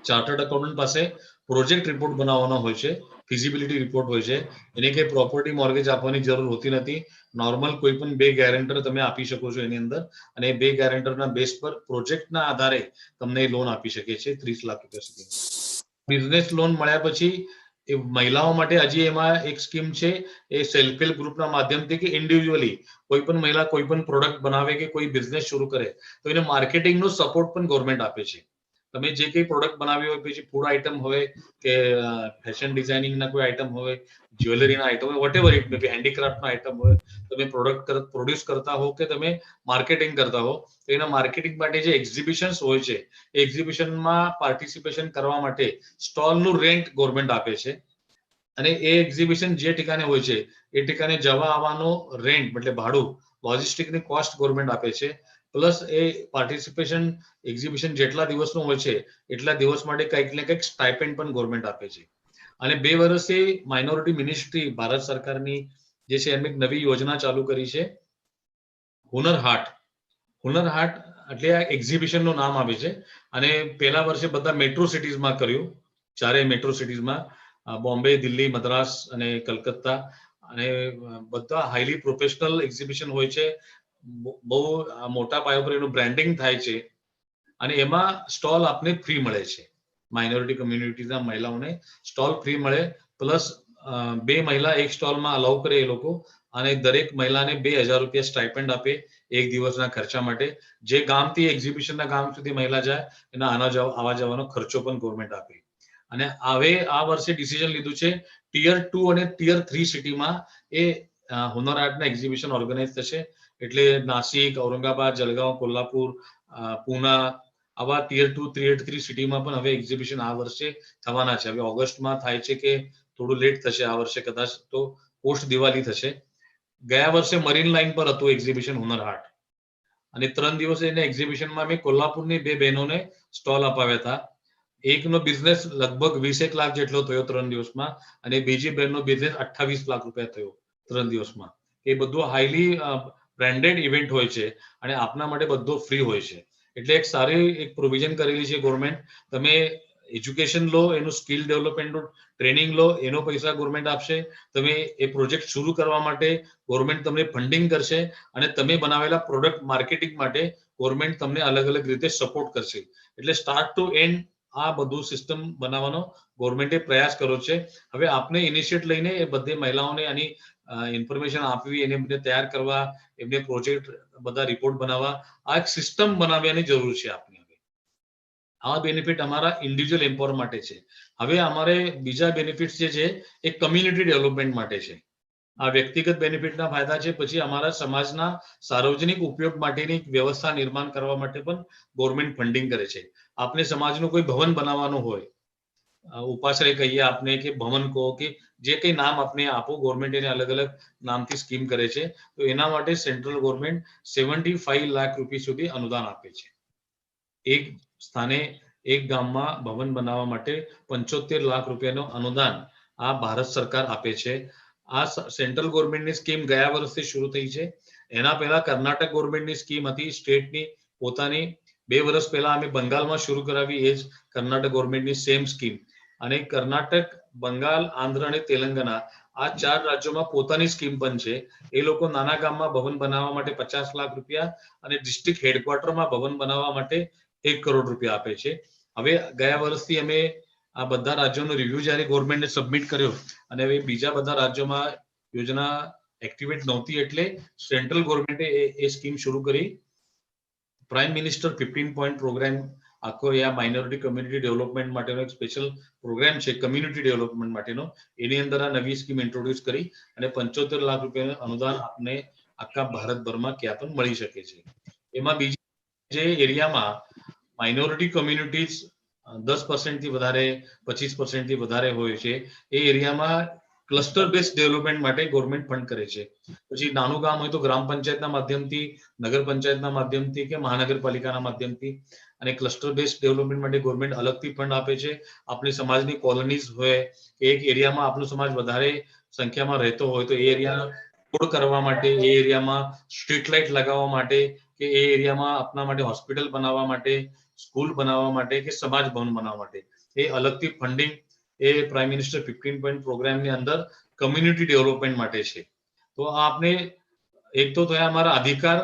ચાર્ટર્ડ એકાઉન્ટન્ટ પાસે પ્રોજેક્ટ રિપોર્ટ બનાવવાનો હોય છે, ફિઝિબિલિટી રિપોર્ટ હોય છે. એને કંઈ પ્રોપર્ટી મોર્ગેજ આપવાની જરૂર હોતી નથી. નોર્મલ કોઈ પણ 2 ગેરેન્ટર તમે આપી શકો છો એની અંદર અને 2 ગેરેન્ટરના બેઝ પર પ્રોજેક્ટના આધારે તમને લોન આપી શકે છે 30 લાખ રૂપિયા સુધી. બિઝનેસ લોન મળ્યા પછી એ મહિલાઓ માટે હજી એમાં એક સ્કીમ છે એ સેલ્ફ હેલ્પ ગ્રુપના માધ્યમથી કે ઇન્ડિવિજ્યુઅલી કોઈ પણ મહિલા કોઈ પણ પ્રોડક્ટ બનાવે કે કોઈ બિઝનેસ શરૂ કરે તો એને માર્કેટિંગનો સપોર્ટ પણ ગવર્મેન્ટ આપે છે. તમે જે કંઈ પ્રોડક્ટ બનાવી હોય, પછી ફૂડ આઇટમ હોય કે ફેશન ડિઝાઇનિંગના કોઈ આઇટમ હોય, જ્વેલરીના આઇટમ હોય, વોટેવર ઇટ મે બી, હેન્ડીક્રાફ્ટના આઇટમ હોય, તમે પ્રોડક્ટ પ્રોડ્યુસ કરતા હો કે તમે માર્કેટિંગ કરતા હો તો એના માર્કેટિંગ માટે જે એક્ઝિબિશન્સ હોય છે એ એક્ઝિબિશનમાં પાર્ટિસિપેશન કરવા માટે સ્ટોલનું રેન્ટ ગવર્મેન્ટ આપે છે અને એ એક્ઝિબિશન જે ઠેકાણે હોય છે એ ઠેકાણે જવા આવવાનો રેન્ટ એટલે ભાડું, લોજિસ્ટિકની કોસ્ટ ગવર્મેન્ટ આપે છે. પ્લસ એ પાર્ટિસિપેશન એક્ઝિબિશન જેટલા દિવસનું હોય છે એટલા દિવસ માટે કંઈક ને કંઈક સ્ટાઇપેન્ડ પણ ગવર્મેન્ટ આપે છે. અને 2 વર્ષથી માઇનોરિટી મિનિસ્ટ્રી ભારત સરકારની જે છે એમને એક નવી યોજના ચાલુ કરી છે, હુનર હાટ. હુનર હાટ એટલે આ એક્ઝિબિશનનું નામ આવે છે અને પહેલા વર્ષે બધા મેટ્રો સિટીઝમાં કર્યું. 4 મેટ્રો સિટીઝમાં બોમ્બે, દિલ્હી, મદ્રાસ અને કલકત્તા અને બધા હાઈલી પ્રોફેશનલ એક્ઝિબિશન હોય છે. બહુ મોટા પાયા પર એનું બ્રાન્ડિંગ થાય છે અને એમાં સ્ટોલ આપને ફ્રી મળે છે. માઇનોરિટી કમ્યુનિટીના મહિલાઓને સ્ટોલ ફ્રી મળે. પ્લસ 2 મહિલા એક સ્ટોલમાં અલાઉ કરે એ લોકો અને દરેક મહિલાને 2000 રૂપિયા સ્ટાઇપેન્ડ આપે એક દિવસના ખર્ચા માટે. જે ગામથી એક્ઝિબિશનના ગામ સુધી મહિલા જાય એના આવવા જવાનો ખર્ચો પણ ગવર્મેન્ટ આપે. અને હવે આ વર્ષે ડિસિઝન લીધું છે ટિયર 2 અને ટિયર 3 સિટીમાં એ હુનર હાટના એક્ઝિબિશન ઓર્ગેનાઇઝ થશે. એટલે નાસિક, ઔરંગાબાદ, જલગાંવ, કોલ્હાપુર, પૂના આવા ટિયર 2, ટિયર 3 સિટીમાં પણ હવે એક્ઝિબિશન આ વર્ષે થવાના છે. હવે ઓગસ્ટમાં થાય છે કે થોડું લેટ થશે આ વર્ષે, કદાચ તો પોસ્ટ દિવાળી થશે. ગયા વર્ષે મરીન લાઈન પર હતું એક્ઝિબિશન હુનર હાટ અને 3 દિવસ એને એક્ઝિબિશનમાં મેં કોલ્હાપુરની 2 બહેનોને સ્ટોલ અપાવ્યા હતા. એકનો બિઝનેસ લગભગ 20 લાખ જેટલો થયો 3 દિવસમાં અને બીજી બહેનનો બિઝનેસ 28 લાખ રૂપિયા થયો 3 દિવસમાં. એ બધું હાઈલી બ્રાન્ડેડ ઇવેન્ટ હોય છે અને આપના માટે બધો ફ્રી હોય છે. એટલે એક સારી એક પ્રોવિઝન કરેલી છે ગવર્મેન્ટ. તમે એજ્યુકેશન લો, એનું સ્કિલ ડેવલપમેન્ટનું ટ્રેનિંગ લો, એનો પૈસા ગવર્મેન્ટ આપશે. તમે એ પ્રોજેક્ટ શરૂ કરવા માટે ગવર્મેન્ટ તમને ફંડિંગ કરશે અને તમે બનાવેલા પ્રોડક્ટ માર્કેટિંગ માટે ગવર્મેન્ટ તમને અલગ અલગ રીતે સપોર્ટ કરશે. એટલે સ્ટાર્ટ ટુ એન્ડ આ બધું સિસ્ટમ બનાવવાનો ગવર્મેન્ટે પ્રયાસ કર્યો છે. હવે આપને ઇનિશિયેટ લઈને એ બધી મહિલાઓને આની ઇન્ફોર્મેશન આપવી, એને બધે તૈયાર કરવા, એમને પ્રોજેક્ટ બધા રિપોર્ટ બનાવવા, આ એક સિસ્ટમ બનાવવાની જરૂર છે આપને. આ બેનિફિટ અમારા ઇન્ડિવિજ્યુઅલ એમ્પાવર માટે છે. હવે અમારે બીજા બેનિફિટ્સ જે છે એ કમ્યુનિટી ડેવલપમેન્ટ માટે છે. આ વ્યક્તિગત બેનિફિટના ફાયદા છે. પછી અમારા સમાજના સાર્વજનિક ઉપયોગ માટેની વ્યવસ્થા નિર્માણ કરવા માટે પણ ગવર્મેન્ટ ફંડિંગ કરે છે. આપને સમાજનું કોઈ ભવન બનાવવાનું હોય, ઉપાશ્રય કહીએ આપને કે ભવન કહો કે જે કંઈ નામ આપને આપો, ગવર્મેન્ટ એને અલગ અલગ નામથી સ્કીમ કરે છે. તો એના માટે સેન્ટ્રલ ગવર્મેન્ટ 75 લાખ રૂપિયા સુધી અનુદાન આપે છે. એક સ્થાને એક ગામમાં ભવન બનાવવા માટે 75 લાખ રૂપિયાનું અનુદાન આ ભારત સરકાર આપે છે. આ સેન્ટ્રલ ગવર્મેન્ટની સ્કીમ ગયા વર્ષથી શરૂ થઈ છે. એના પહેલા કર્ણાટક ગવર્મેન્ટની સ્કીમ હતી, સ્ટેટની પોતાની. 2 વર્ષ પહેલા અમે બંગાળમાં શરૂ કરાવી, એ જ કર્ણાટક ગવર્મેન્ટની સેમ સ્કીમ. અને કર્ણાટક, બંગાળ, આંધ્ર અને તેલંગાણા આ 4 રાજ્યોમાં પોતાની સ્કીમ પણ છે. એ લોકો નાના ગામમાં ભવન બનાવવા માટે 50 લાખ રૂપિયા અને ડિસ્ટ્રિક્ટ હેડક્વાર્ટરમાં ભવન બનાવવા માટે 1 કરોડ રૂપિયા આપે છે. હવે ગયા વર્ષથી અમે આ બધા રાજ્યોનો રિવ્યુ જ્યારે ગવર્મેન્ટને સબમિટ કર્યો અને હવે બીજા બધા રાજ્યોમાં યોજના એક્ટિવેટ નહોતી એટલે સેન્ટ્રલ ગવર્મેન્ટે એ સ્કીમ શરૂ કરી. પ્રાઇમ મિનિસ્ટર 15 પોઈન્ટ પ્રોગ્રામ આખો આ માઇનોરિટી કમ્યુનિટી ડેવલપમેન્ટ માટેનો એક સ્પેશિયલ પ્રોગ્રામ છે, કમ્યુનિટી ડેવલપમેન્ટ માટેનો. એની અંદર આ નવી સ્કીમ ઇન્ટ્રોડ્યુસ કરી અને 75 લાખ રૂપિયાનું અનુદાન આપને આખા ભારતભરમાં ક્યાં પણ મળી શકે છે. એમાં બીજી જે એરિયામાં માઇનોરિટી કમ્યુનિટીઝ 10% થી વધારે, 25% થી વધારે હોય છે, એ એરિયામાં ક્લસ્ટર બેઝ ડેવલપમેન્ટ માટે ગવર્મેન્ટ ફંડ કરે છે. પછી નાનું ગામ હોય તો ગ્રામ પંચાયતના માધ્યમથી, નગર પંચાયતના માધ્યમથી કે મહાનગરપાલિકાના માધ્યમથી, અને ક્લસ્ટર બેઝ ડેવલપમેન્ટ માટે ગવર્મેન્ટ અલગથી ફંડ આપે છે. આપણી સમાજની કોલોનીઝ હોય કે એક એરિયામાં આપણો સમાજ વધારે સંખ્યામાં રહેતો હોય તો એ એરિયા રોડ કરવા માટે, એ એરિયામાં સ્ટ્રીટ લાઇટ લગાવવા માટે કે એ એરિયામાં આપણા માટે હોસ્પિટલ બનાવવા માટે, સ્કૂલ બનાવવા માટે કે સમાજ ભવન બનાવવા માટે એ અલગથી ફંડિંગ એ પ્રાઇમ મિનિસ્ટર 15 પોઈન્ટ પ્રોગ્રામની અંદર કમ્યુનિટી ડેવલપમેન્ટ માટે છે. તો આપને એક તો થયા અમારા અધિકાર,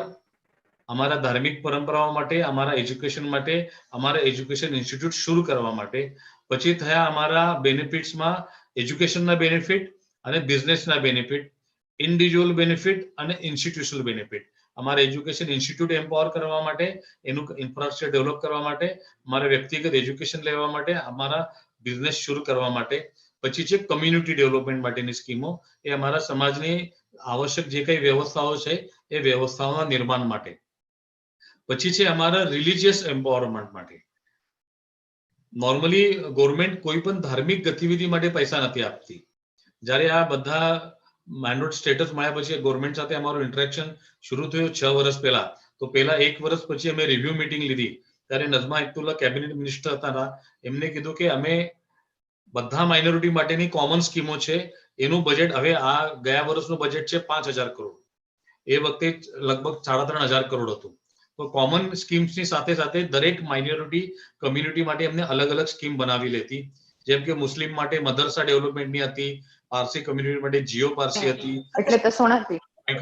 અમારા ધાર્મિક પરંપરાઓ માટે, અમારા એજ્યુકેશન માટે, અમારા એજ્યુકેશન ઇન્સ્ટિટ્યૂટ શરૂ કરવા માટે. પછી થયા અમારા બેનિફિટ્સમાં એજ્યુકેશનના બેનિફિટ અને બિઝનેસના બેનિફિટ, ઇન્ડિવિજ્યુઅલ બેનિફિટ અને ઇન્સ્ટિટ્યુશનલ બેનિફિટ. અમારા એજ્યુકેશન ઇન્સ્ટિટ્યૂટ એમ્પાવર કરવા માટે, એનું ઇન્ફ્રાસ્ટ્રક્ચર ડેવલપ કરવા માટે, અમારા વ્યક્તિગત એજ્યુકેશન લેવા માટે, અમારા બિઝનેસ શરૂ કરવા માટે. પછી છે કમ્યુનિટી ડેવલપમેન્ટ માટેની સ્કીમો, એ અમારા સમાજની આવશ્યક જે કઈ વ્યવસ્થાઓ છે એ વ્યવસ્થાઓના નિર્માણ માટે. પછી છે અમારા રિલિજિયસ એમ્પાવરમેન્ટ માટે. નોર્મલી ગવર્મેન્ટ કોઈ પણ ધાર્મિક ગતિવિધિ માટે પૈસા નથી આપતી. જ્યારે આ બધા માઇનોરિટી સ્ટેટસ મળ્યા પછી ગવર્મેન્ટ સાથે અમારું ઇન્ટરેક્શન શરૂ થયું 6 વર્ષ પહેલા. તો પહેલા 1 વર્ષ પછી અમે રિવ્યુ મીટિંગ લીધી. ત્યારે નઝમા હેપતુલ્લા કેબિનેટ મિનિસ્ટર હતા, એમને કીધું કે અમે બધા માઇનોરિટી માટેની કોમન સ્કીમો છે, એનું બજેટ હવે આ ગયા વર્ષનું બજેટ છે 5,000 કરોડ. એ વખતે લગભગ 3,500 કરોડ હતું. તો કોમન સ્કીમ્સની સાથે સાથે દરેક માઇનોરિટી કમ્યુનિટી માટે એમને અલગ અલગ સ્કીમ બનાવી લેતી. જેમ કે મુસ્લિમ માટે મદરસા ડેવલપમેન્ટની હતી, પારસી કમ્યુનિટી માટે જીઓ પારસી હતી, એટલે તો સોનાથી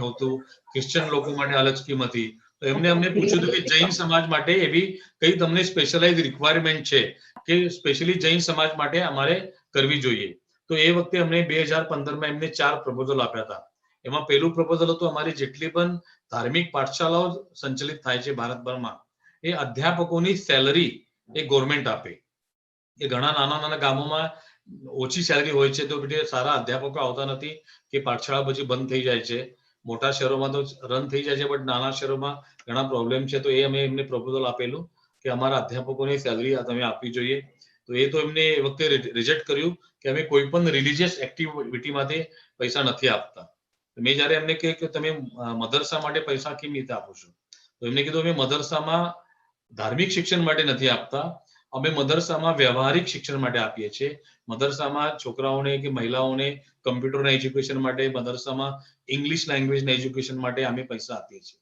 હતું, ક્રિશ્ચિયન લોકો માટે અલગ સ્કીમ હતી. તો અમને પૂછ્યું હતું કે જૈન સમાજ માટે એવી કઈ તમને સ્પેશિયલાઇઝ રિક્વાયરમેન્ટ છે કે સ્પેશિયલી જૈન સમાજ માટે અમારે કરવી જોઈએ. તો એ વખતે અમને 2015માં એમને 4 પ્રપોઝલ આપ્યા હતા. એમાં પહેલું પ્રપોઝલ હતું અમારી જેટલી પણ ધાર્મિક પાઠશાળાઓ સંચાલિત થાય છે ભારતભરમાં, એ અધ્યાપકોની સેલરી એ ગવર્મેન્ટ આપે. એ ઘણા નાના નાના ગામોમાં ઓછી સેલરી હોય છે તો સારા અધ્યાપકો આવતા નથી કે પાઠશાળા પછી બંધ થઈ જાય છે. મોટા શહેરોમાં તો રન થઈ જાય છે, બટ નાના શહેરોમાં ઘણા પ્રોબ્લેમ છે. તો એ અમે એમને પ્રપોઝલ આપેલું કે અમારા અધ્યાપકોની સેલરી તમે આપવી જોઈએ. તો એ તો એમને એ વખતે રિજેક્ટ કર્યું કે અમે કોઈ પણ રિલિજિયસ એક્ટિવિટીમાંથી પૈસા નથી આપતા. મેં જયારે એમને કહ્યું કે તમે મદરસા માટે પૈસા કેવી રીતે આપો છો, તો એમને કીધું અમે મદરસામાં ધાર્મિક શિક્ષણ માટે નથી આપતા, અમે મદરસામાં વ્યવહારિક શિક્ષણ માટે આપીએ છીએ. મદરસામાં છોકરાઓને કે મહિલાઓને કમ્પ્યુટરના એજ્યુકેશન માટે, મદરસામાં ઇંગ્લિશ લેંગ્વેજના એજ્યુકેશન માટે અમે પૈસા આપીએ છીએ.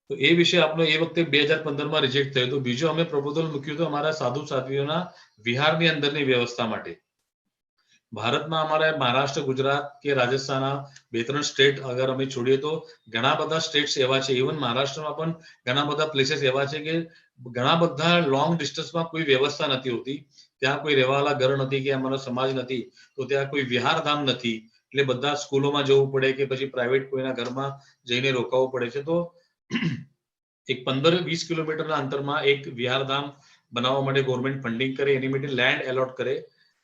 તો એ વિશે આપણો એ વખતે 2015માં રિજેક્ટ થયો. તો બીજો અમે પ્રપોઝલ મૂક્યું હતું અમારા સાધુ સાધ્વીઓના વિહારની અંદરની વ્યવસ્થા માટે. ભારતમાં અમારા મહારાષ્ટ્ર, ગુજરાત કે રાજસ્થાનના 2-3 સ્ટેટ અગર અમે છોડીએ તો ઘણા બધા સ્ટેટ્સ એવા છે, ઇવન મહારાષ્ટ્રમાં પણ ઘણા બધા પ્લેસીસ એવા છે કે ઘણા બધા લોંગ ડિસ્ટન્સમાં કોઈ વ્યવસ્થા નથી હોતી. ત્યાં કોઈ રહેવાવાળા ઘર નથી કે અમારો સમાજ નથી, તો ત્યાં કોઈ વિહારધામ નથી. એટલે બધા સ્કૂલોમાં જવું પડે કે પછી પ્રાઇવેટ કોઈના ઘરમાં જઈને રોકાવું પડે છે. તો એક 15-20 કિલોમીટરના અંતરમાં એક વિહારધામ બનાવવા માટે ગવર્મેન્ટ ફંડિંગ કરે, એની માટે લેન્ડ એલોટ કરે.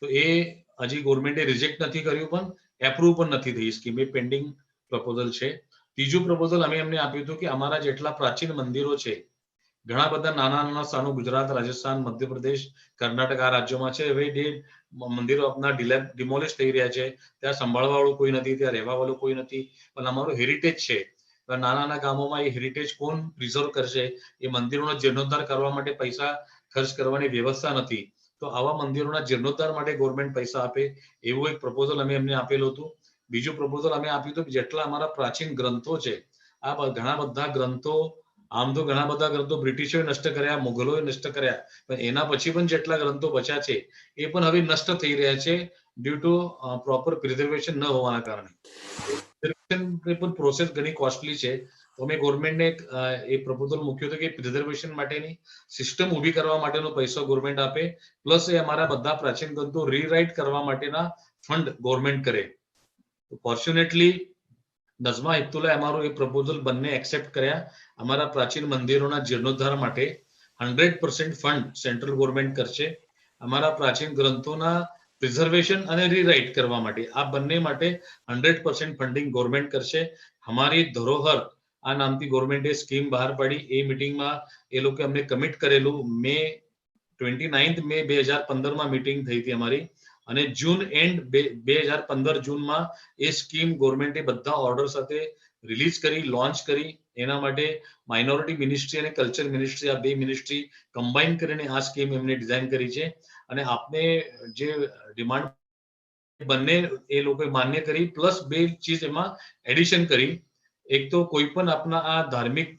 તો એ હજી ગવર્મેન્ટે રિજેક્ટ નથી કર્યું, પણ એપ્રુવ પણ નથી થઈ સ્કીમ, એ પેન્ડિંગ પ્રપોઝલ છે. ત્રીજું પ્રપોઝલ અમે એમને આપ્યું હતું કે અમારા જેટલા પ્રાચીન મંદિરો છે, ઘણા બધા નાના નાના સ્થાનો ગુજરાત, રાજસ્થાન, મધ્યપ્રદેશ, કર્ણાટક આ રાજ્યોમાં છે, હવે જે મંદિરો આપણા ડિમોલિશ થઈ રહ્યા છે, ત્યાં સંભાળવા વાળું કોઈ નથી, ત્યાં રહેવા વાળું કોઈ નથી, પણ અમારું હેરિટેજ છે. નાના નાના ગામોમાં એ હેરિટેજ કોણ પ્રિઝર્વ કરશે? એ મંદિરોનો જીર્ણોદ્ધાર કરવા માટે પૈસા ખર્ચ કરવાની વ્યવસ્થા નથી. તો આવા મંદિરોના જીર્ણોદ્ધાર માટે ગવર્મેન્ટ પૈસા આપે, એવું એક પ્રપોઝલ અમે એમને આપેલું હતું. બીજું પ્રપોઝલ અમે આપ્યું હતું જેટલા અમારા પ્રાચીન ગ્રંથો છે, આ ઘણા બધા ગ્રંથો, આમ તો ઘણા બધા ગ્રંથો બ્રિટિશોએ નષ્ટ કર્યા, મુઘલોએ નષ્ટ કર્યા, પણ એના પછી પણ જેટલા ગ્રંથો બચ્યા છે એ પણ હવે નષ્ટ થઈ રહ્યા છે ડ્યુ ટુ પ્રોપર પ્રિઝર્વેશન ન હોવાના કારણે. પણ પ્રોસેસ ઘણી કોસ્ટલી છે. તો અમે ગવર્મેન્ટને એ પ્રપોઝલ મૂક્યો હતો કે પ્રિઝર્વેશન માટેની સિસ્ટમ ઊભી કરવા માટેનો પૈસો ગવર્મેન્ટ આપે, પ્લસ એ અમારા બધા પ્રાચીન ગ્રંથો રીરાઇટ કરવા માટેના ફંડ ગવર્મેન્ટ કરે. ફોર્ચ્યુનેટલી નઝમા હેપતુલ્લાએ અમારું એ પ્રપોઝલ બંને એક્સેપ્ટ કર્યા. અમારા પ્રાચીન મંદિરોના જીર્ણોદ્ધાર માટે 100% ફંડ સેન્ટ્રલ ગવર્મેન્ટ કરશે. અમારા પ્રાચીન ગ્રંથોના પ્રિઝર્વેશન અને રીરાઇટ કરવા માટે આ બંને માટે 100% ફંડિંગ ગવર્મેન્ટ કરશે. અમારી ધરોહર આ નામથી ગવર્મેન્ટે સ્કીમ બહાર પાડી. એ મિટિંગમાં એ લોકો અમને કમિટ કરેલું. મે 29 મે 2015 મીટિંગ થઈ હતી અમારી, અને જૂન એન્ડ 2015 જૂનમાં એ સ્કીમ ગવર્મેન્ટે બધા ઓર્ડર સાથે રિલીઝ કરી, લોન્ચ કરી. એના માટે માઇનોરિટી મિનિસ્ટ્રી અને કલ્ચર મિનિસ્ટ્રી, આ બે મિનિસ્ટ્રી કમ્બાઈન કરીને આ સ્કીમ એમને ડિઝાઇન કરી છે. અને આપને જે ડિમાન્ડ બંને એ લોકોએ માન્ય કરી, પ્લસ બે ચીજ એમાં એડિશન કરી. એક તો કોઈ પણ આપણા આ ધાર્મિક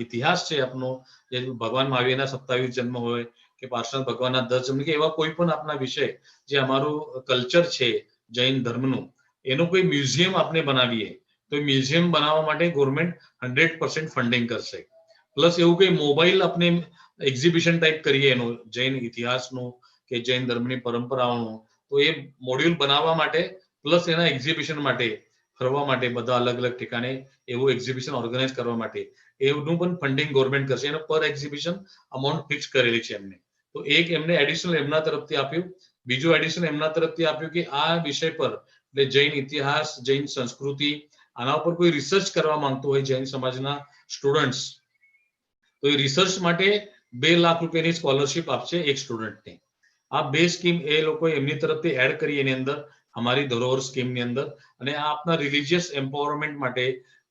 ઇતિહાસ છે આપનો, જે ભગવાન મહાવીરના 27 જન્મ હોય કે પાર્ષદ ભગવાનના 10 જન્મ, કે એવા કોઈ પણ આપણા વિષય જે અમારું કલ્ચર છે જૈન ધર્મનું, એનું કોઈ મ્યુઝિયમ આપણે બનાવીએ તો એ મ્યુઝિયમ બનાવવા માટે ગવર્મેન્ટ 100% ફંડિંગ કરશે. પ્લસ એવું કોઈ મોબાઈલ આપણે એક્ઝિબિશન ટાઈપ કરીએ એનો જૈન ઇતિહાસનો કે જૈન ધર્મની પરંપરાઓનો, તો એ મોડ્યુલ બનાવવા માટે પ્લસ એના એક્ઝિબિશન માટે, ફરવા માટે બધા અલગ અલગ ઠેકાણે એવું એક્ઝિબિશન ઓર્ગેનાઇઝ કરવા માટે એનું પણ ફંડિંગ ગવર્મેન્ટ કરશે. એનો પર એક્ઝિબિશન અમાઉન્ટ ફિક્સ કરેલી છે એમને. તો એક એમને એડિશનલ એમના તરફથી આપ્યું. બીજું એડિશનલ એમના તરફથી આપ્યું કે આ વિષય પર એટલે જૈન ઇતિહાસ, જૈન સંસ્કૃતિ, આના ઉપર કોઈ રિસર્ચ કરવા માંગતો હોય જૈન સમાજના સ્ટુડન્ટ્સ, તો એ રિસર્ચ માટે 2 લાખ રૂપિયાની સ્કોલરશિપ આપશે એક સ્ટુડન્ટને. આ બે સ્કીમ એ લોકો એમની તરફથી એડ કરી એની અંદર, અમારી ધરોહર સ્કીમની અંદર. અને આ આપના રિલિજિયસ એમ્પાવરમેન્ટ માટે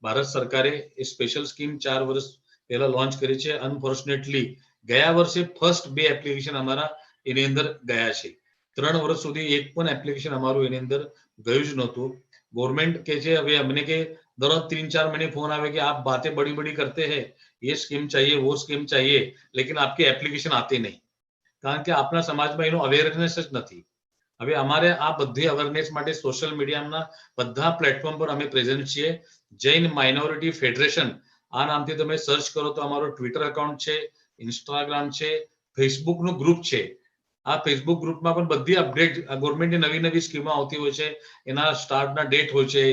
ભારત સરકારે એ સ્પેશિયલ સ્કીમ 4 વર્ષ પહેલા લોન્ચ કરી છે. અનફોર્ચ્યુનેટલી ગયા વર્ષે ફર્સ્ટ 2 એપ્લિકેશન અમારા એની અંદર ગયા છે. 3 વર્ષ સુધી એક પણ એપ્લિકેશન અમારું એની અંદર ગયું જ નહોતું. ગવર્મેન્ટ કે છે હવે અમને કે દરરોજ 3-4 महीने फोन आवे कि आप बातें बड़ी बड़ी करते हैं, ये स्कीम चाहिए, वो स्कीम चाहिए, लेकिन आपकी एप्लीकेशन आती नहीं. કારણ કે આપણા સમાજમાં એનો અવેરનેસ જ નથી. હવે અમારે આ બધી અવેરનેસ માટે સોશિયલ મીડિયાના બધા પ્લેટફોર્મ પર અમે પ્રેઝન્ટ છીએ. જૈન માઇનોરિટી ફેડરેશન આ નામથી તમે સર્ચ કરો તો અમારો ટ્વિટર એકાઉન્ટ છે, ઇન્સ્ટાગ્રામ છે, ફેસબુકનું ગ્રુપ છે. આ ફેસબુક ગ્રુપમાં પણ બધી અપડેટ, ગવર્મેન્ટની નવી નવી સ્કીમો આવતી હોય છે, એના સ્ટાર્ટના ડેટ હોય છે,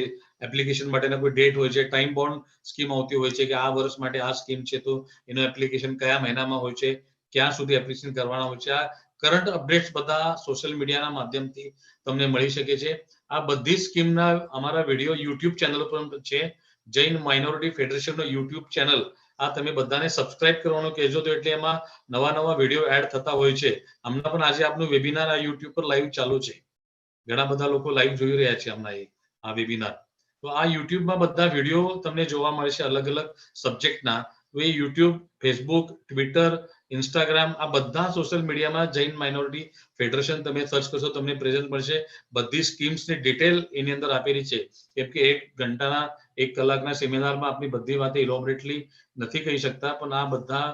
એપ્લિકેશન માટેના કોઈ ડેટ હોય છે, ટાઈમ બોન્ડ સ્કીમ આવતી હોય છે કે આ વર્ષ માટે આ સ્કીમ છે તો એનું એપ્લિકેશન કયા મહિનામાં હોય છે, ક્યાં સુધી એપ્લિકેશન કરવાના હોય છે. આ કરંટ અપડેટ્સ બધા સોશિયલ મીડિયાના માધ્યમથી તમને મળી શકે છે. આ બધી સ્કીમના અમારા વિડીયો યુટ્યુબ ચેનલ પર છે. જૈન માઇનોરિટી ફેડરેશનનો યુટ્યુબ ચેનલ આ તમે બધાને સબસ્ક્રાઇબ કરવાનું કહેજો, તો એટલે એમાં નવા નવા વિડીયો એડ થતા હોય છે. હમણાં પણ આજે આપનું વેબિનાર આ યુટ્યુબ પર લાઈવ ચાલુ છે. ઘણા બધા લોકો લાઈવ જોઈ રહ્યા છે હમણાં આ વેબિનાર. તો આ યુટ્યુબમાં બધા વિડીયો તમને જોવા મળશે અલગ અલગ સબ્જેક્ટના. તો એ યુટ્યુબ, ફેસબુક, ટ્વિટર, ઇન્સ્ટાગ્રામ આ બધા સોશિયલ મીડિયામાં જૈન માઇનોરિટી ફેડરેશન તમે સર્ચ કરશો તમને પ્રેઝન્ટ મળશે. બધી સ્કીમ્સની ડિટેલ એની અંદર આપેલી છે. કેમ કે 1 ઘંટાના 1 કલાકના સેમિનારમાં આપની બધી વાતે ઇલોબરેટલી નથી કહી શકતા, પણ આ બધા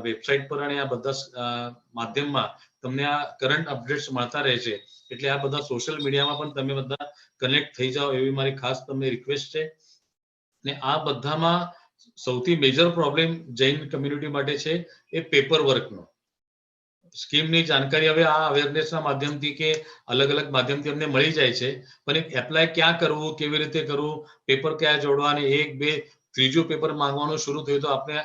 વેબસાઇટ પર અને આ બધા માધ્યમમાં તમને આ કરંટ અપડેટ્સ મળતા રહે છે. એટલે આ બધા સોશિયલ મીડિયામાં પણ તમે બધા કનેક્ટ થઈ જાઓ એવી મારી ખાસ તમને રિક્વેસ્ટ છે. ને આ બધામાં સૌથી મેજર પ્રોબ્લેમ જૈન કમ્યુનિટી માટે છે એ પેપર વર્કનો. સ્કીમની જાણકારી હવે આ અવેરનેસના માધ્યમથી કે અલગ અલગ માધ્યમથી અમને મળી જાય છે, પણ એપ્લાય ક્યાં કરવું, કેવી રીતે કરવું, પેપર ક્યાં જોડવા, અને 1, 2, ત્રીજું પેપર માંગવાનું શરૂ થયું તો આપણે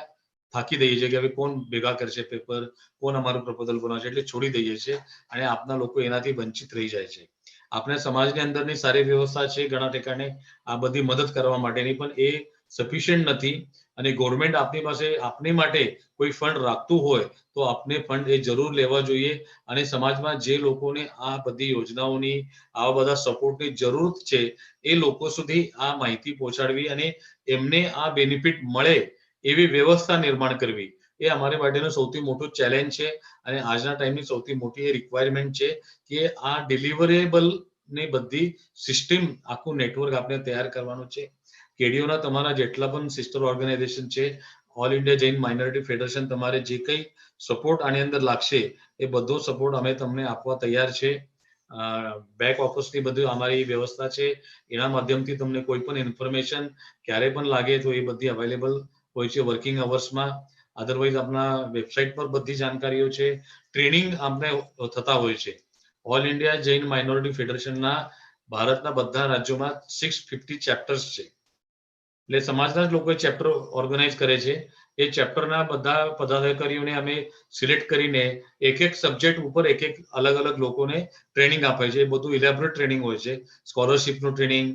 થાકી દઈએ છીએ કે હવે કોણ ભેગા કરશે પેપર, કોણ અમારું પ્રપોઝલ બનાવશે, એટલે છોડી દઈએ છીએ અને આપના લોકો એનાથી વંચિત રહી જાય છે. આપણે સમાજની અંદરની સારી વ્યવસ્થા છે ઘણા ઠેકાણે આ બધી મદદ કરવા માટેની, પણ એ સફિશિયન્ટ નથી. અને ગવર્મેન્ટ આપની પાસે આપની માટે કોઈ ફંડ રાખતું હોય તો આપને ફંડ એ જરૂર લેવા જોઈએ. અને સમાજમાં જે લોકોને આ બધી યોજનાઓની આવા બધા સપોર્ટની જરૂર છે એ લોકો સુધી આ માહિતી પહોંચાડવી અને એમને આ બેનિફિટ મળે એવી વ્યવસ્થા નિર્માણ કરવી એ અમારે માટેનો સૌથી મોટો ચેલેન્જ છે. અને આજના ટાઈમની સૌથી મોટી એ રિક્વાયરમેન્ટ છે કે આ ડિલિવરેબલ ની બધી સિસ્ટમ આખું નેટવર્ક આપણે તૈયાર કરવાનું છે. કેડીઓના તમારા જેટલા પણ સિસ્ટર ઓર્ગેનાઇઝેશન છે, all India Jain minority federation, તમારે જે કંઈ સપોર્ટ આની અંદર લાગશે એ બધો સપોર્ટ અમે તમને આપવા તૈયાર છે. બેક ઓફિસની બધી અમારી વ્યવસ્થા છે, એના માધ્યમથી તમને કોઈ પણ ઇન્ફોર્મેશન ક્યારે પણ લાગે તો એ બધી અવેલેબલ હોય છે વર્કિંગ અવર્સમાં. અધરવાઇઝ આપણા વેબસાઇટ પર બધી જાણકારીઓ છે. ટ્રેનિંગ આપણે થતા હોય છે. ઓલ ઇન્ડિયા જૈન માઇનોરિટી ફેડરેશનના ભારતના બધા રાજ્યોમાં 650 ચેપ્ટર્સ છે. એટલે સમાજના જ લોકો ચેપ્ટર ઓર્ગેનાઇઝ કરે છે. એ ચેપ્ટરના બધા પદાધિકારીઓને અમે સિલેક્ટ કરીને એક એક સબ્જેક્ટ ઉપર એક એક અલગ અલગ લોકોને ટ્રેનિંગ આપે છે. એ બધું ઇલેબોરેટ ટ્રેનિંગ હોય છે. સ્કોલરશિપનું ટ્રેનિંગ,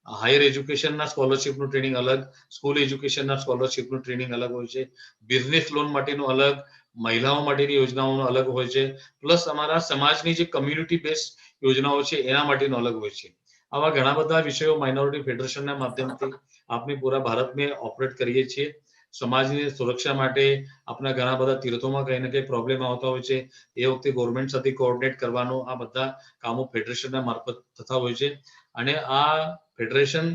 હાયર એજ્યુકેશનના સ્કોલરશિપનું ટ્રેનિંગ અલગ, સ્કૂલ એજ્યુકેશનના સ્કોલરશિપનું ટ્રેનિંગ અલગ હોય છે, બિઝનેસ લોન માટેનું અલગ, મહિલાઓ માટેની યોજનાઓનો અલગ હોય છે, પ્લસ અમારા સમાજની જે કમ્યુનિટી બેઝ યોજનાઓ છે એના માટેનો અલગ હોય છે. આવા ઘણા બધા વિષયો માઇનોરિટી ફેડરેશનના માધ્યમથી આપણે પૂરા ભારતમાં ઓપરેટ કરીએ છીએ. સમાજની સુરક્ષા માટે આપણા ઘણા બધા તીર્થોમાં કંઈ ને કંઈ પ્રોબ્લેમ આવતા હોય છે. એ વખતે ગવર્મેન્ટ સાથે કોઓર્ડિનેટ કરવાનો આ બધા કામો ફેડરેશનના મારફત થતા હોય છે. અને આ ફેડરેશન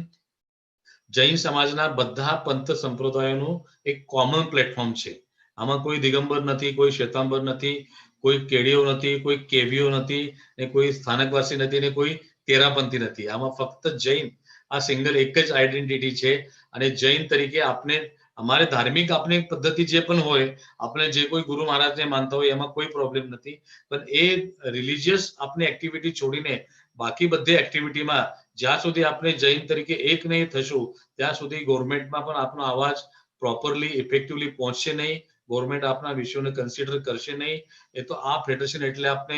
જૈન સમાજના બધા પંથ સંપ્રદાયોનું એક કોમન પ્લેટફોર્મ છે. આમાં કોઈ દિગંબર નથી, કોઈ શ્વેતાંબર નથી, કોઈ કેડીઓ નથી, કોઈ કેવીઓ નથી, ને કોઈ સ્થાનકવાસી નથી, ને કોઈ તેરાપંથી નથી. આમાં ફક્ત જૈન આ સિંગલ એક જ આઈડેન્ટિટી છે. અને જૈન તરીકે આપણે અમારે ધાર્મિક આપણી પદ્ધતિ જે પણ હોય, આપણે જે કોઈ ગુરુ મહારાજને માનતા હોય એમાં કોઈ પ્રોબ્લેમ નથી. પણ એ રિલિજિયસ આપની એક્ટિવિટી છોડીને બાકી બધી એક્ટિવિટીમાં જ્યાં સુધી આપણે જૈન તરીકે એક નહીં થશું ત્યાં સુધી ગવર્મેન્ટમાં પણ આપણો અવાજ પ્રોપરલી ઇફેક્ટિવલી પહોંચશે નહીં. ગવર્મેન્ટ આપણા વિષયોને કન્સિડર કરશે નહીં. એ તો આ ફેડરેશન એટલે આપણે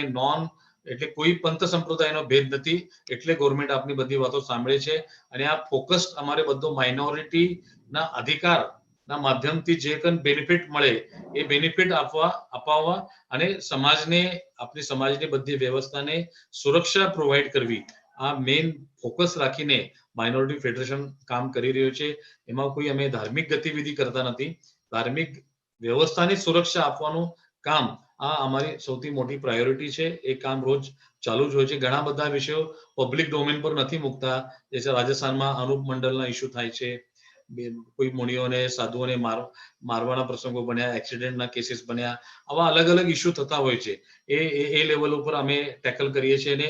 એટલે કોઈ પંથ સંપ્રદાયનો ભેદ નથી, એટલે ગવર્મેન્ટ આપની બધી વાતો સાંભળે છે. અને આ ફોકસ અમારે બધો માઇનોરિટીના અધિકારના માધ્યમથી જે કંઈ બેનિફિટ મળે એ બેનિફિટ અપાવવા અને આપણી સમાજની બધી વ્યવસ્થાને સુરક્ષા પ્રોવાઈડ કરવી, આ મેઇન ફોકસ રાખીને માઇનોરિટી ફેડરેશન કામ કરી રહ્યું છે. એમાં કોઈ અમે ધાર્મિક ગતિવિધિ કરતા નથી. ધાર્મિક વ્યવસ્થાની સુરક્ષા આપવાનું કામ આ અમારી સૌથી મોટી પ્રાયોરિટી છે. એ કામ રોજ ચાલુ જ હોય છે. ઘણા બધા વિષયો પબ્લિક ડોમેન પર નથી મૂકતા. જે રાજસ્થાનમાં અનુપ મંડલના ઇસ્યુ થાય છે, કોઈ મુનિઓને સાધુઓને મારવાના પ્રસંગો બન્યા, એક્સિડન્ટના કેસીસ બન્યા, આવા અલગ અલગ ઇસ્યુ થતા હોય છે. એ લેવલ ઉપર અમે ટેકલ કરીએ છીએ. અને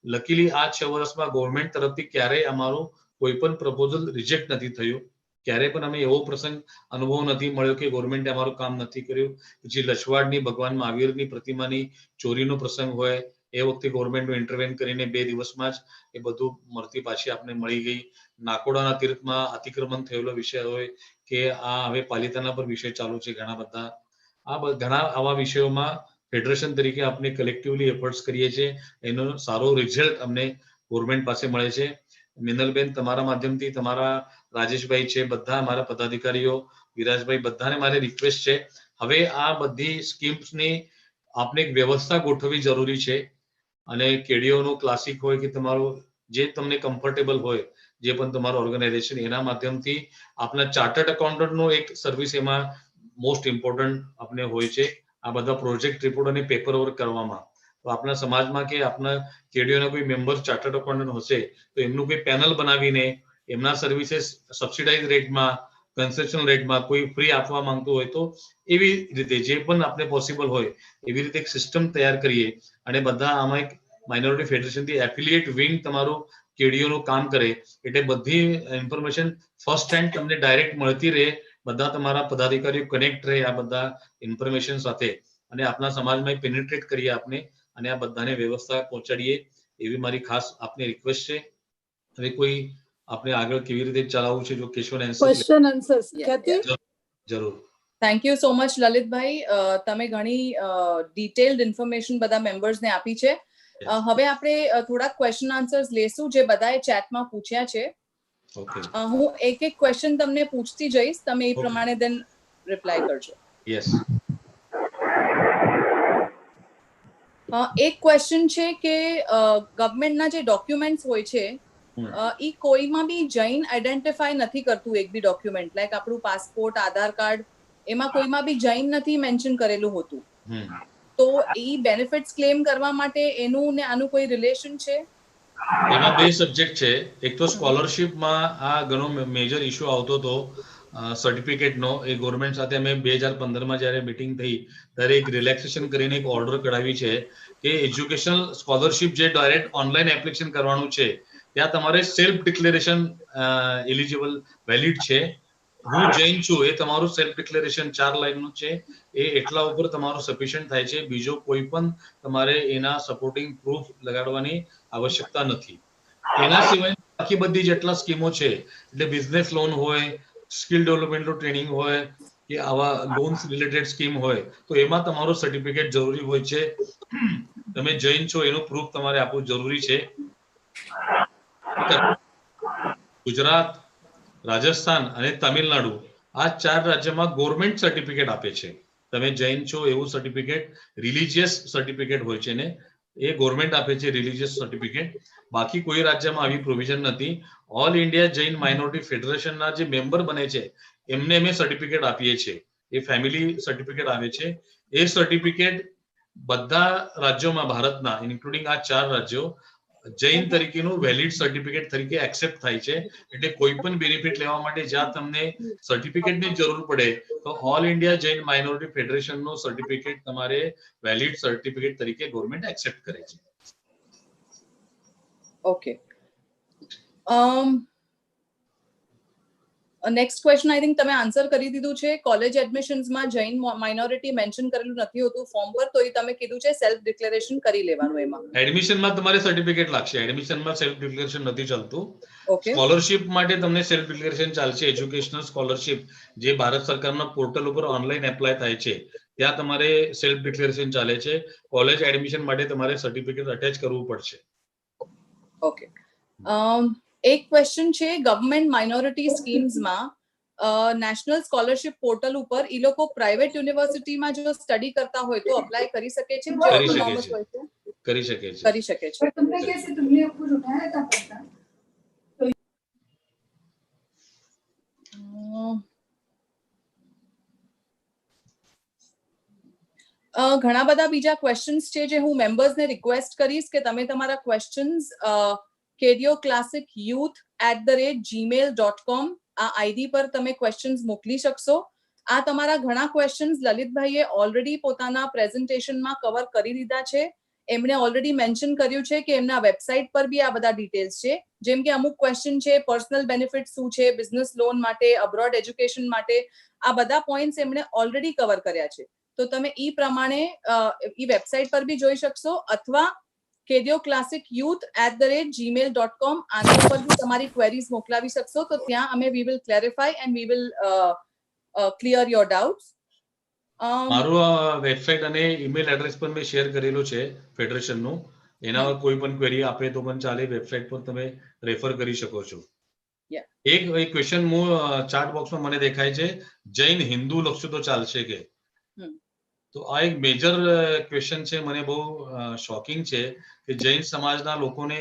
લકીલી આ 6 વર્ષમાં ગવર્મેન્ટ તરફથી ક્યારેય અમારું કોઈ પણ પ્રપોઝલ રિજેક્ટ નથી થયું. ક્યારેય પણ અમે એવો પ્રસંગ અનુભવ નથી મળ્યો કે ગવર્મેન્ટે અમારું કામ નથી કર્યું. જે લછવાડની ભગવાન મહાવીરની પ્રતિમાની ચોરીનો પ્રસંગ હોય, એ વખતે ગવર્મેન્ટનું ઇન્ટરવેન કરીને 2 દિવસમાં જ એ બધું મૂર્તિ પાછી આપને મળી ગઈ. નાકોડાના તીર્થમાં અતિક્રમણ થયેલો વિષય હોય કે આ હવે પાલિતાના પર વિષય ચાલુ છે. ઘણા આવા વિષયોમાં ફેડરેશન તરીકે આપણે કલેક્ટિવલી એફર્ટ્સ કરીએ છીએ. એનો સારો રિઝલ્ટ અમને ગવર્મેન્ટ પાસે મળે છે. મિનલબેન, તમારા માધ્યમથી, તમારા રાજેશભાઈ છે, બધા અમારા પદાધિકારીઓ, વિરાજભાઈ, બધાને મારી રિક્વેસ્ટ છે, હવે આ બધી સ્કીમ્સની આપણે એક વ્યવસ્થા ગોઠવવી જરૂરી છે. અને કેડીઓનો ક્લાસિક હોય કે તમારું જે તમને કમ્ફર્ટેબલ હોય, જે પણ તમારું ઓર્ગેનાઇઝેશન, એના માધ્યમથી આપણા ચાર્ટર્ડ એકાઉન્ટન્ટનો એક સર્વિસ એમાં મોસ્ટ ઇમ્પોર્ટન્ટ આપણે હોય છે. આ બધા પ્રોજેક્ટ રિપોર્ટ અને પેપર વર્ક કરવામાં. તો આપણા સમાજમાં કે આપણા કેડીઓના કોઈ મેમ્બર ચાર્ટર્ડ એકાઉન્ટન્ટ હશે તો એમનું કોઈ પેનલ બનાવીને એમના સર્વિસીસ સબસિડાઇઝ રેટમાં, કન્સેશન રેટમાં કોઈ ફ્રી આપવા માંગતું હોય તો એવી રીતે જે પણ આપણે પોસિબલ હોય એવી રીતે એક સિસ્ટમ તૈયાર કરીએ. અને બધા આમાં એક માઇનોરિટી ફેડરેશનથી એફિલિએટ વિંગ તમારું કેડીઓનું કામ કરે, એટલે બધી ઇન્ફોર્મેશન ફર્સ્ટ હેન્ડ તમને ડાયરેક્ટ મળતી રહે. બધા તમારા પદાધિકારીઓ કનેક્ટ રહે આ બધા ઇન્ફોર્મેશન સાથે, અને આપણા સમાજમાં પેનિટ્રેટ કરીએ આપણે, અને આ બધાને વ્યવસ્થા પહોંચાડીએ, એવી મારી ખાસ આપને રિક્વેસ્ટ છે. હવે કોઈ આપણે આગળ કેવી રીતે ચલાવવું છે, જો ક્વેશ્ચન આન્સર્સ જરૂર. Thank you so much Lalitbhai. તમે ઘણી ડિટેલ્ડ ઇન્ફોર્મેશન બધા મેમ્બર્સને આપી છે. હવે આપણે થોડા ક્વેશ્ચન આન્સર્સ લેશું જે બધાએ ચેટમાં પૂછ્યા છે. ઓકે હું એક એક ક્વેશ્ચન તમને પૂછતી જઈશ, તમે એ Okay. પ્રમાણે દેન રિપ્લાય કરજો. યસ એક ક્વેશ્ચન છે કે ગવર્મેન્ટના જે ડોક્યુમેન્ટ્સ હોય છે ઈ કોઈમાં બી જૈન આઈડેન્ટિફાય નથી કરતું. એક બી ડોક્યુમેન્ટ લાઈક આપણું પાસપોર્ટ, આધાર કાર્ડ, એમાં કોઈમાં બી જૈન નથી મેન્શન કરેલું હોતું. તો ઈ બેનિફિટ્સ ક્લેમ કરવા માટે એનું ને આનું કોઈ રિલેશન છે? એમાં બે સબ્જેક્ટ છે. એક તો સ્કોલરશિપમાં આ ઘણો મેજર ઇશ્યુ આવતો હતો સર્ટિફિકેટનો. એ ગવર્મેન્ટ સાથે અમે 2015માં જ્યારે મીટિંગ થઈ ત્યારે એક રિલેક્સેશન કરીને એક ઓર્ડર કઢાવી છે કે એજ્યુકેશનલ સ્કોલરશિપ જે ડાયરેક્ટ ઓનલાઈન એપ્લિકેશન કરવાનું છે ત્યાં તમારે સેલ્ફ ડિક્લેરેશન એલિજિબલ વેલિડ છે. હું જૈન છું એ તમારું સેલ્ફ ડિક્લેરેશન 4 લાઈનનું છે, એ એટલા ઉપર તમારું સફિશિયન્ટ થાય છે. બીજો કોઈ પણ તમારે એના સપોર્ટિંગ પ્રૂફ લગાડવાની આવશ્યકતા નથી. એના સિવાય બાકી બધી જેટલા સ્કીમો છે એટલે બિઝનેસ લોન હોય, સ્કિલ ડેવલપમેન્ટનું ટ્રેનિંગ હોય કે આવા લોન્સ રિલેટેડ સ્કીમ હોય તો એમાં તમારું સર્ટિફિકેટ જરૂરી હોય છે. તમે જૈન છો એનું પ્રૂફ તમારે આપવું જરૂરી છે. ગુજરાત, રાજસ્થાન અને તમિલનાડુ આ 4 રાજ્યમાં ગવર્મેન્ટ સર્ટિફિકેટ આપે છે. તમે જૈન છો એવું સર્ટિફિકેટ, રિલિજિયસ સર્ટિફિકેટ હોય છે ને એ ગવર્મેન્ટ આપે છે રિલિજિયસ સર્ટિફિકેટ. બાકી કોઈ રાજ્યમાં આવી પ્રોવિઝન નથી. ઓલ ઇન્ડિયા જૈન માઇનોરિટી ફેડરેશનના જે મેમ્બર બને છે એમને અમે સર્ટિફિકેટ આપીએ છીએ. એ ફેમિલી સર્ટિફિકેટ આવે છે. એ સર્ટિફિકેટ બધા રાજ્યોમાં ભારતના ઇન્ક્લુડિંગ આ 4 રાજ્યો જૈન તરીકેનું વેલિડ સર્ટિફિકેટ તરીકે એક્સેપ્ટ થાય છે. એટલે કોઈ પણ બેનિફિટ લેવા માટે જ્યાં તમને સર્ટિફિકેટની જરૂર પડે તો ઓલ ઇન્ડિયા જૈન માઇનોરિટી ફેડરેશનનું સર્ટિફિકેટ તમારે વેલિડ સર્ટિફિકેટ તરીકે ગવર્મેન્ટ એક્સેપ્ટ કરે છે. Okay. Next question I think તમે આન્સર કરી દીધું છે. કોલેજ એડમિશન્સમાં જૈન માઇનોરિટી મેન્શન કરેલું નથી હોતું ફોર્મ પર, તો એ તમે કીધું છે સેલ્ફ ડિક્લેરેશન કરી લેવાનું એમાં. એડમિશનમાં તમારે સર્ટિફિકેટ લાગશે. એડમિશનમાં સેલ્ફ ડિક્લેરેશન નથી ચાલતું. ઓકે. સ્કોલરશિપ માટે તમને સેલ્ફ ડિક્લેરેશન ચાલશે. એજ્યુકેશનલ સ્કોલરશિપ જે ભારત સરકારના પોર્ટલ ઉપર ઓનલાઈન એપ્લાય થાય છે ત્યાં તમારે સેલ્ફ ડિક્લેરેશન ચાલે છે. કોલેજ એડમિશન માટે તમારે સર્ટિફિકેટ અટેચ કરવું પડશે. ઓકે. એક ક્વેશ્ચન છે ગવર્મેન્ટ માઇનોરિટી સ્કીમ્સમાં નેશનલ સ્કોલરશિપ પોર્ટલ ઉપર ઈ લોકો પ્રાઇવેટ યુનિવર્સિટીમાં જો સ્ટડી કરતા હોય તો અપ્લાય કરી શકે છે? જે કરી શકે autonomous છે. હોય છે કરી શકે છે. કરી શકે છે. पर तुमने कैसे तुमने कुछ उठाया था पैसा? ઘણા બધા બીજા ક્વેશ્ચન્સ છે જે હું મેમ્બર્સને રિક્વેસ્ટ કરીશ કે તમે તમારા ક્વેશ્ચન્સ kadioclassicyouth@gmail.com આ આઈડી પર તમે ક્વેશ્ચન્સ મોકલી શકશો. આ તમારા ઘણા ક્વેશ્ચન્સ લલિતભાઈએ ઓલરેડી પોતાના પ્રેઝન્ટેશનમાં કવર કરી દીધા છે. એમણે ઓલરેડી મેન્શન કર્યું છે કે એમના વેબસાઇટ પર બી આ બધા ડિટેલ્સ છે. જેમ કે અમુક ક્વેશ્ચન છે પર્સનલ બેનિફિટ શું છે, બિઝનેસ લોન માટે, અબ્રોડ એજ્યુકેશન માટે, આ બધા પોઈન્ટ્સ એમણે ઓલરેડી કવર કર્યા છે. તો તમે ઈ પ્રમાણે ઈ વેબસાઇટ પર બી જોઈ શકશો અથવા kadioclassicyouth@gmail.com આના ઉપર બી તમારી ક્વેરીઝ મોકલાવી શકશો. તો ત્યાં અમે we will clarify and we will clear your doubts. મારું વેબસાઇટ અને ઈમેલ એડ્રેસ પણ મેં શેર કરેલું છે ફેડરેશનનું. એના પર કોઈ પણ ક્વેરી આપે તો પણ ચાલે. વેબસાઇટ પર તમે રેફર કરી શકો છો. એક ક્વેશ્ચન હું ચાટ બોક્સમાં મને દેખાય છે, જૈન હિન્દુ લખશું તો ચાલશે કે? તો આ એક મેજર ક્વેશ્ચન છે. મને બહુ શોકિંગ છે કે જૈન સમાજના લોકોને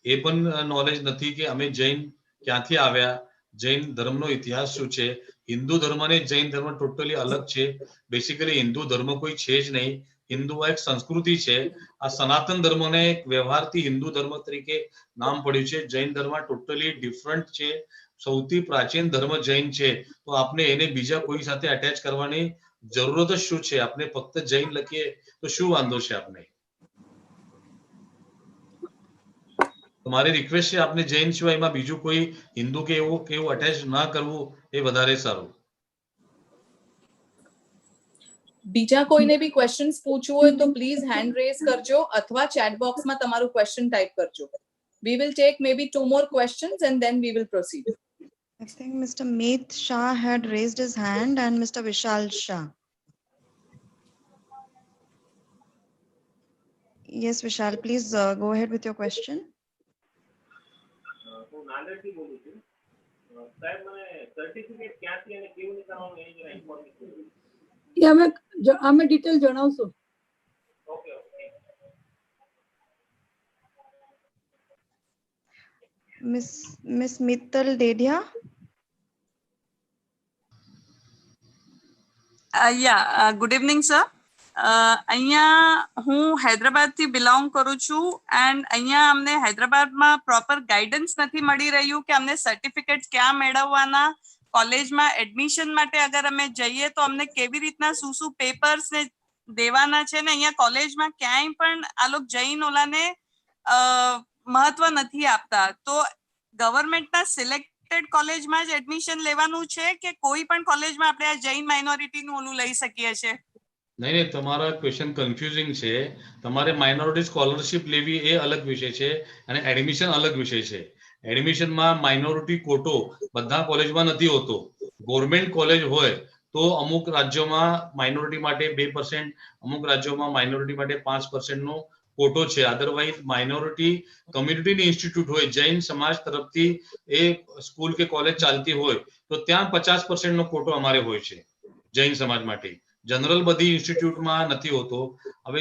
એ પણ નોલેજ નથી કે અમે જૈન ક્યાંથી આવ્યા, જૈન ધર્મનો ઇતિહાસ શું છે. હિન્દુ ધર્મ અને જૈન ધર્મ ટોટલી અલગ છે. બેસિકલી હિન્દુ ધર્મ કોઈ છે જ નહીં. હિન્દુ એક સંસ્કૃતિ છે. આ સનાતન ધર્મને એક વ્યવહારથી હિન્દુ ધર્મ તરીકે નામ પડ્યું છે. જૈન ધર્મ ટોટલી ડિફરન્ટ છે. સૌથી પ્રાચીન ધર્મ જૈન છે. તો આપણે એને બીજા કોઈ સાથે અટેચ કરવાની જરૂરત જ શું છે? આપણે ફક્ત જૈન લખીએ તો શું વાંધો છે આપણે? મારી રિક્વેસ્ટ છે આપને જૈન સિવાય એમાં બીજું કોઈ હિન્દુ કે એવું અટેચ ના કરવું એ વધારે સારું. બીજા કોઈને બી ક્વેશ્ચન્સ પૂછવું હોય તો પ્લીઝ હેન્ડ રેઝ કરજો અથવા ચેટ બોક્સમાં તમારું ક્વેશ્ચન ટાઈપ કરજો. We will take maybe 2 more questions and then we will proceed. I think Mr. Meet Shah had raised his hand and Mr. Vishal Shah. Yes, Vishal, please go ahead with your question. હું નાંદેડથી બોલું છું. સાહેબ મને certificate ક્યાંથી અને કેવું નીકળવાનું એની જરા ઇન્ફોર્મેશન. એ અમે ડિટેલ જણાવશું. Okay okay. Miss Mittal Dedia. Good evening sir. અહીંયા હું હૈદરાબાદથી બિલોંગ કરું છું એન્ડ અહીંયા અમને હૈદરાબાદમાં પ્રોપર ગાઈડન્સ નથી મળી રહ્યું કે અમને સર્ટિફિકેટ્સ ક્યાં મેળવવાના, કોલેજમાં એડમિશન માટે અગર અમે જઈએ તો અમને કેવી રીતના શું પેપર્સ ને દેવાના છે ને અહીંયા કોલેજમાં ક્યાંય પણ આ લોકો જૈન ઓલાને મહત્વ નથી આપતા. તો ગવર્મેન્ટના સિલેક્ટેડ કોલેજમાં જ એડમિશન લેવાનું છે કે કોઈ પણ કોલેજમાં આપણે આ જૈન માઇનોરિટીનું ઓલું લઈ શકીએ છીએ? નહીં, તમારા ક્વેશ્ચન કન્ફ્યુઝિંગ છે. તમારે માઇનોરિટી સ્કોલરશિપ લેવી એ અલગ વિષય છે અને એડમિશન અલગ વિષય છે. એડમિશનમાં માઇનોરિટી કોટો બધા કોલેજમાં નથી હોતો. ગવર્મેન્ટ કોલેજ હોય તો અમુક રાજ્યોમાં માઇનોરિટી માટે 2%, અમુક રાજ્યોમાં માઇનોરિટી માટે 5% નો કોટો છે. અધરવાઇઝ માઇનોરિટી કમ્યુનિટીની ઇન્સ્ટિટ્યૂટ હોય, જૈન સમાજ તરફથી એ સ્કૂલ કે કોલેજ ચાલતી હોય તો ત્યાં 50% નો કોટો અમારે હોય છે જૈન સમાજ માટે. જનરલ બધી ઇન્સ્ટિટ્યૂટમાં નથી હોતો. હવે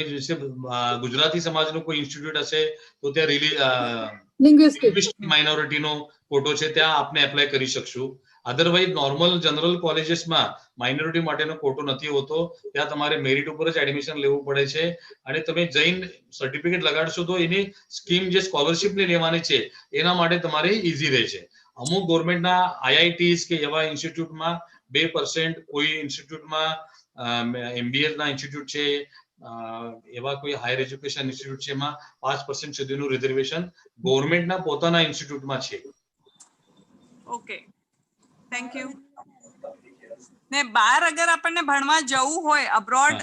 ગુજરાતી સમાજનો કોઈ ઇન્સ્ટિટ્યૂટ હશે તો ત્યાં લિંગ્વિસ્ટિક માઇનોરિટીનો કોટો છે, ત્યાં આપને એપ્લાય કરી શકશું. અધરવાઇઝ નોર્મલ જનરલ કોલેજીસમાં માઇનોરિટી માટેનો કોટો નથી હોતો. ત્યાં તમારે મેરિટ ઉપર જ એડમિશન લેવું પડે છે અને તમે જૈન સર્ટિફિકેટ લગાડશો તો એની સ્કીમ જે સ્કોલરશિપની લેવાની છે એના માટે તમારે ઈઝી રહે છે. અમુક ગવર્મેન્ટના આઈઆઈટીઝ કે એવા ઇન્સ્ટિટ્યૂટમાં 2%, કોઈ ઇન્સ્ટિટ્યૂટમાં MBA ના ઇન્સ્ટિટ્યૂટ છે, એવા કોઈ હાયર એજ્યુકેશન ઇન્સ્ટિટ્યૂટ છે એમાં 5% સુધીનું રિઝર્વેશન ગવર્મેન્ટના પોતાના ઇન્સ્ટિટ્યૂટમાં છે. Okay, thank you. ને બહાર અગર આપણને ભણવા જવું હોય, અબ્રોડ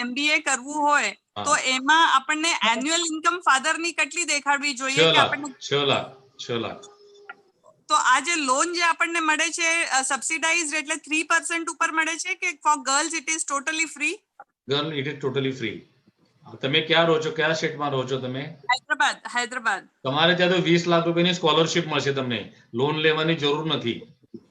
MBA કરવું હોય તો એમાં આપણને એન્યુઅલ ઇન્કમ ફાધરની કેટલી દેખાડવી જોઈએ કે આપણને 6 લાખ. તો આ જે લોન જે આપણને મળે છે સબસિડાઇઝ્ડ એટલે 3% ઉપર મળે છે કે four girls it is totally free? Girl it is totally free. તમે ક્યાં રહો છો, કયા સ્ટેટમાં રહો છો તમે? હૈદરાબાદ. તમારે ત્યાં તો 20 લાખ રૂપિયાની સ્કોલરશિપ મળશે તમને. લોન લેવાની જરૂર નથી.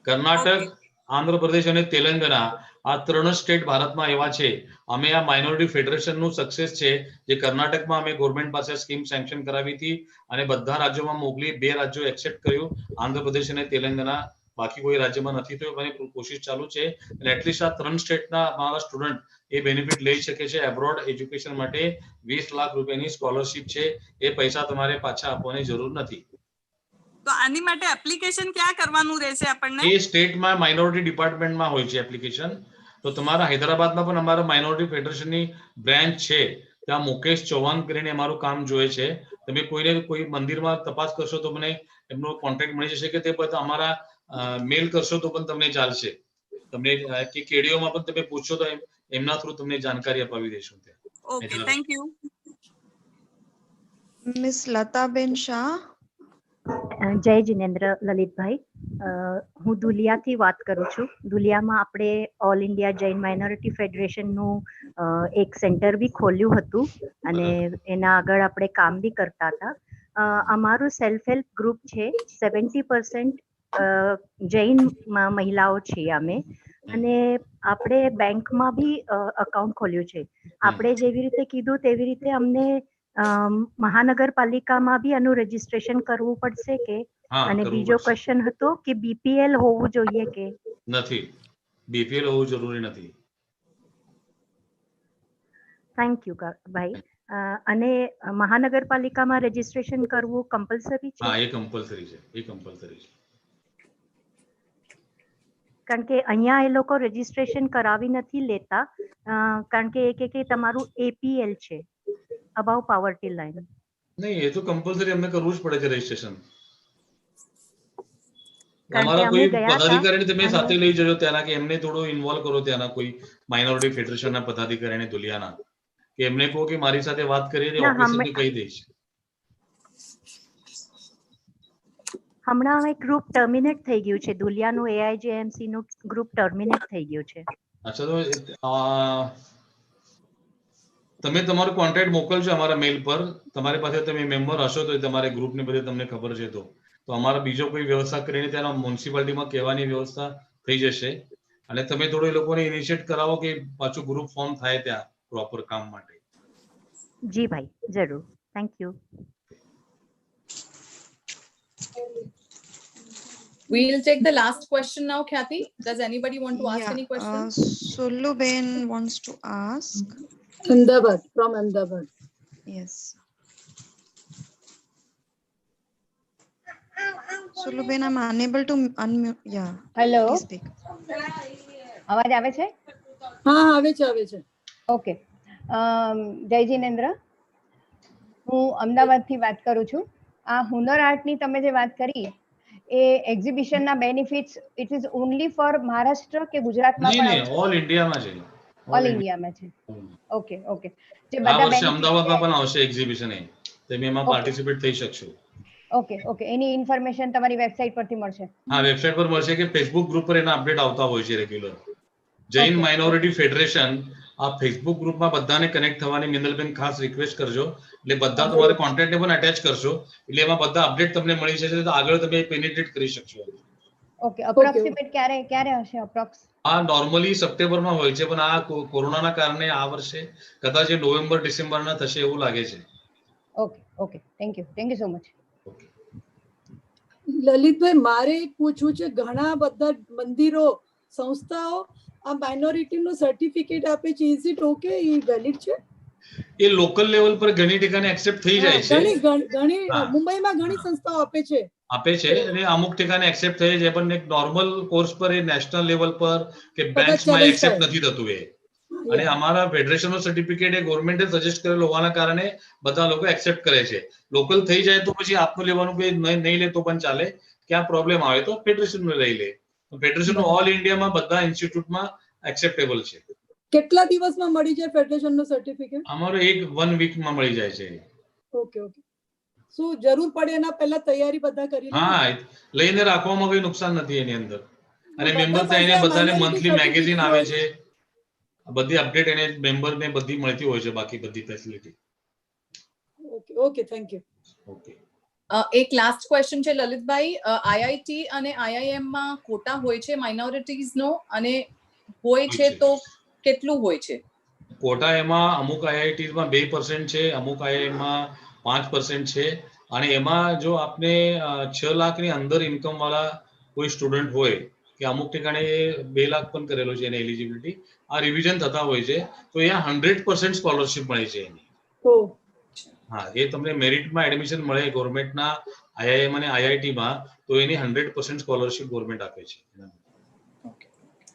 કર્ણાટક, આંધ્રપ્રદેશ અને તેલંગાણા આ 3 સ્ટેટ ભારતમાં એવા છે. અમે આ માઇનોરિટી ફેડરેશનનું સક્સેસ છે જે કર્ણાટકમાં અમે ગવર્મેન્ટ પાસે સ્કીમ સેન્કશન કરાવી હતી અને બધા રાજ્યોમાં મોકલી. 2 રાજ્યો એક્સેપ્ટ કર્યું, આંધ્રપ્રદેશ અને તેલંગાણા. બાકી કોઈ રાજ્યમાં નથી થયું. મારી કોશિશ ચાલુ છે અને એટલીસ્ટ આ 3 સ્ટેટના અમારા સ્ટુડન્ટ એ બેનિફિટ લઈ શકે છે. એબ્રોડ એજ્યુકેશન માટે 20 લાખ રૂપિયાની સ્કોલરશિપ છે. એ પૈસા તમારે પાછા આપવાની જરૂર નથી. તો આની માટે એપ્લિકેશન ક્યાં કરવાનું રહેશે આપણને? એ સ્ટેટમાં માઇનોરિટી ડિપાર્ટમેન્ટમાં હોય છે એપ્લિકેશન. તો તમારા હૈદરાબાદમાં પણ અમારા માઇનોરિટી ફેડરેશનની બ્રાન્ચ છે. ત્યાં મુકેશ ચૌહાણ કરીને અમારું કામ જોઈએ છે. તમે કોઈને કોઈ મંદિરમાં તપાસ કરશો તો મને એમનો કોન્ટેક્ટ મળી જશે કે તે બધા અમારા મેલ કરશો તો પણ તમને ચાલશે. તમને કે કેડીઓમાં પણ તમે પૂછશો તો એમના થ્રુ તમને જાણકારી અપાવી દઈશું. Okay, thank you. Miss Lataben Shah. જય જિનેન્દ્ર લલિતભાઈ. હું ધુલિયાથી વાત કરું છું. ધુલિયામાં આપણે ઓલ ઇન્ડિયા જૈન માઇનોરિટી ફેડરેશનનું એક સેન્ટર બી ખોલ્યું હતું અને એના આગળ આપણે કામ બી કરતા હતા. અમારું સેલ્ફ હેલ્પ ગ્રુપ છે. 70% જૈન મહિલાઓ છીએ અમે અને આપણે બેંકમાં બી અકાઉન્ટ ખોલ્યું છે. આપણે જેવી રીતે કીધું તેવી રીતે અમને મહાનગરપાલિકામાં બી આનું રજીસ્ટ્રેશન કરવું પડશે કે? અને બીજો ક્વેશ્ચન હતો કે BPL હોવું જોઈએ કે નથી? BPL હોવું જરૂરી નથી. થેન્ક યુ ભાઈ. અને મહાનગરપાલિકામાં રજીસ્ટ્રેશન કરવું કમ્પલસરી છે? હા, એ કમ્પલસરી છે. કારણ કે અહીંયા એ લોકો રજીસ્ટ્રેશન કરાવી નથી લેતા કારણ કે એ કે તમારું APL છે, અબાવ પાવર્ટી લાઈન. નહીં, એ તો કમ્પલસરી અમને કરવું જ પડે છે રજીસ્ટ્રેશન. અમારા કોઈ પદાધિકારીને તમે સાથે લઈ જજો ત્યાંના, કે એમને થોડું ઇન્વોલ્વ કરો ત્યાંના કોઈ માઇનોરિટી ફેડરેશનના પદાધિકારીને ધુલિયાના, કે એમને કહો કે મારી સાથે વાત કરીને ઓફિસરને કહી દઈશ. હમણાં એક ગ્રુપ ટર્મિનેટ થઈ ગયું છે. ધુલિયાનું AIJMC નું ગ્રુપ ટર્મિનેટ થઈ ગયું છે. અચ્છા, તો તમે તમારો કોન્ટેક્ટ મોકલજો અમારા મેલ પર. તમારી પાસે તમે મેમ્બર હશો તો તમારે ગ્રુપની બધી તમને ખબર છે તો અમારા બીજો કોઈ વ્યવસ્થા કરીને ત્યાં મ્યુનિસિપાલિટીમાં કહેવાની વ્યવસ્થા થઈ જશે. અને તમે થોડું એ લોકોને ઇનિશિયેટ કરાવો કે પાછું ગ્રુપ ફોર્મ થાય ત્યાં પ્રોપર કામ માટે. જી ભાઈ, જરૂર. Thank you. We'll take the last question now, Khyati. Does anybody want to ask any questions? Suluben wants to ask. Ahmedabad, from Ahmedabad. Yes. Suluben, I'm unable to unmute. Yeah. Hello, Please speak. અવાજ આવે છે? હા આવે છે. Okay. જય જિનેન્દ્ર, હું અમદાવાદથી વાત કરું છું. આ હુનર આર્ટની તમે જે વાત કરી એ એક્ઝિબિશનના benefits it is only for Maharashtra કે ગુજરાતમાં પણ નહીં, ઓલ ઇન્ડિયામાં છે. ઓલ ઇન્ડિયામાં છે. Okay okay. જે આ બધા વર્ષે benefits અમદાવાદમાં છે- પણ આવશે એક્ઝિબિશન, તમે એમાં Okay. પાર્ટિસિપેટ થઈ શકશો. ઓકે ઓકે, એની ઇન્ફોર્મેશન તમારી વેબસાઇટ પરથી મળશે. હા, વેબસાઇટ પર મળશે કે ફેસબુક ગ્રુપ પર એના અપડેટ આવતા હોય છે regular. Jain Okay. Minority federation આ ફેસબુક ગ્રુપમાં બધાને કનેક્ટ થવાની મિનલબેન ખાસ રિક્વેસ્ટ કરજો. એટલે બધા તમારે કોન્ટેક્ટને પણ અટેચ કરશો એટલે એમાં બધા અપડેટ તમને મળી જશે તો આગળ તમે પેનિટ્રેટ કરી શકશો. ઓકે, અપ્રોક્સિમેટ ક્યારે હશે અપ્રોક્સ? આ નોર્મલી સપ્ટેમ્બરમાં હોય છે પણ આ કોરોનાના કારણે આ વર્ષે કદાચ નવેમ્બર ડિસેમ્બરના થશે એવું લાગે છે. Okay okay, thank you so much. Lalitbhai, મારે એક પૂછવું છે, ઘણા બધા મંદિરો સંસ્થાઓ આ માઇનોરિટીનું સર્ટિફિકેટ આપે છે. Is it okay? A valid છે? એ લોકલ લેવલ પર ઘણી ઠેકાણે એક્સેપ્ટ થઈ જાય છે. ઘણી હા. મુંબઈમાં ઘણી સંસ્થાઓ આપે છે. અને અમુક ઠેકાણે એક્સેપ્ટ થઈ જાય પણ એક નોર્મલ કોર્સ પર એ નેશનલ લેવલ પર કે કદાચ બેંચમાં challenge એક્સેપ્ટ થાય. નથી થતું એ. અને અમારા ફેડરેશનનો સર્ટિફિકેટ એ ગવર્મેન્ટે સજેસ્ટ કરેલો હોવાના કારણે બધા લોકો એક્સેપ્ટ કરે છે. લોકલ થઈ જાય તો પછી આપનું લેવાનું કોઈ નહીં લે તો પણ ચાલે. ક્યાં પ્રોબ્લેમ આવે તો ફેડરેશનનું લઈ લે. ફેડરેશનનું ઓલ ઇન્ડિયામાં બધા ઇન્સ્ટિટ્યૂટમાં એક્સેપ્ટેબલ છે. કેટલા દિવસમાં મળી જાય ફેડરેશનનું સર્ટિફિકેટ? અમારો 1 વીકમાં મળી જાય છે. ઓકે. શું જરૂર પડે એના પહેલા તૈયારી બધા કરી લે? હા, લઈને રાખવામાં કોઈ નુકસાન નથી એની અંદર. અને બધા મેમ્બર પાસે થઈને બધાને minority મંથલી મેગેઝિન certificate આવે હોય છે. બધી અપડેટ એને મેમ્બરને બધી મળતી હોય છે બાકી બધી facility. Okay, thank you. Okay. એક લાસ્ટ ક્વેશ્ચન છે લલિતભાઈ. આઈઆઈટી અને આઈઆઈએમ માં કોટા હોય છે માઇનોરિટીઝ નો, અને હોય છે તો કેટલું હોય છે? કોટા એમાં અમુક આઈઆઈટીમાં 2% છે, અમુક આઈઆઈમાં 5% છે. અને એમાં જો આપને 6 લાખની અંદર ઇન્કમ વાળા કોઈ સ્ટુડન્ટ હોય કે અમુક ઠેકાણે 2 લાખ પણ કરેલો છે એની એલિજિબિલિટી, આ રિવિઝન થતા હોય છે તો અહીંયા 100% સ્કોલરશિપ મળે છે એની. હા, એ તમને મેરિટમાં એડમિશન મળે ગવર્મેન્ટના આઈઆઈએમ અને આઈઆઈટીમાં તો એની 100% સ્કોલરશિપ ગવર્મેન્ટ આપે છે.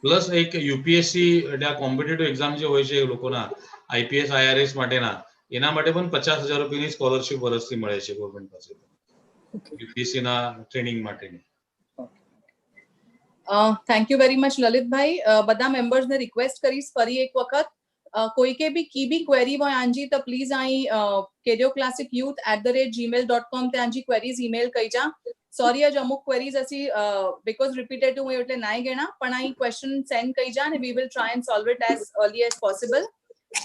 પ્લસ એક યુપીએસસી એટલે આ કોમ્પિટિટિવ એક્ઝામ જે હોય છે એ લોકોના આઈપીએસ આઈઆરએસ માટેના, એના માટે પણ 50,000 રૂપિયાની સ્કોલરશિપ વર્ષથી મળે છે ગવર્મેન્ટ પાસે યુપીએસસી ના ટ્રેનિંગ માટેની. Thank you very much Lalitbhai. બધા મેમ્બર્સને રિક્વેસ્ટ કરીશ ફરી એક વખત, કોઈ કે બી કી બી ક્વેરી હોય આંજી તો પ્લીઝ અહીં kerioclassicyouth@gmail.com તે આંજી ક્વેરીઝ ઈમેલ કઈ જા. સોરી આજ અમુક ક્વેરીઝ અસી બીકોઝ રિપીટેડ હોય એટલે નાઈ ગણા, પણ અહીં ક્વેશ્ચન સેન્ડ કઈ જા અને we will try and solve it as early as possible.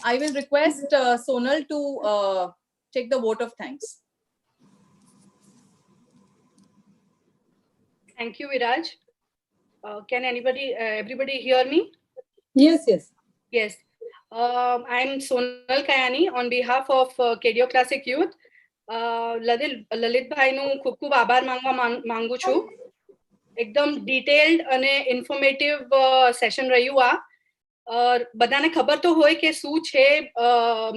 I will request Sonal to take the vote of thanks. Thank you, Viraj. Can everybody hear me? Yes. Yes. I'm Sonal Kayani on behalf of Kedio Classic Youth. Lalit ભાઈનું ખૂબ ખૂબ આભાર માંગુ છું. એકદમ detailed અને informative session રહ્યું આ. બધાને ખબર તો હોય કે શું છે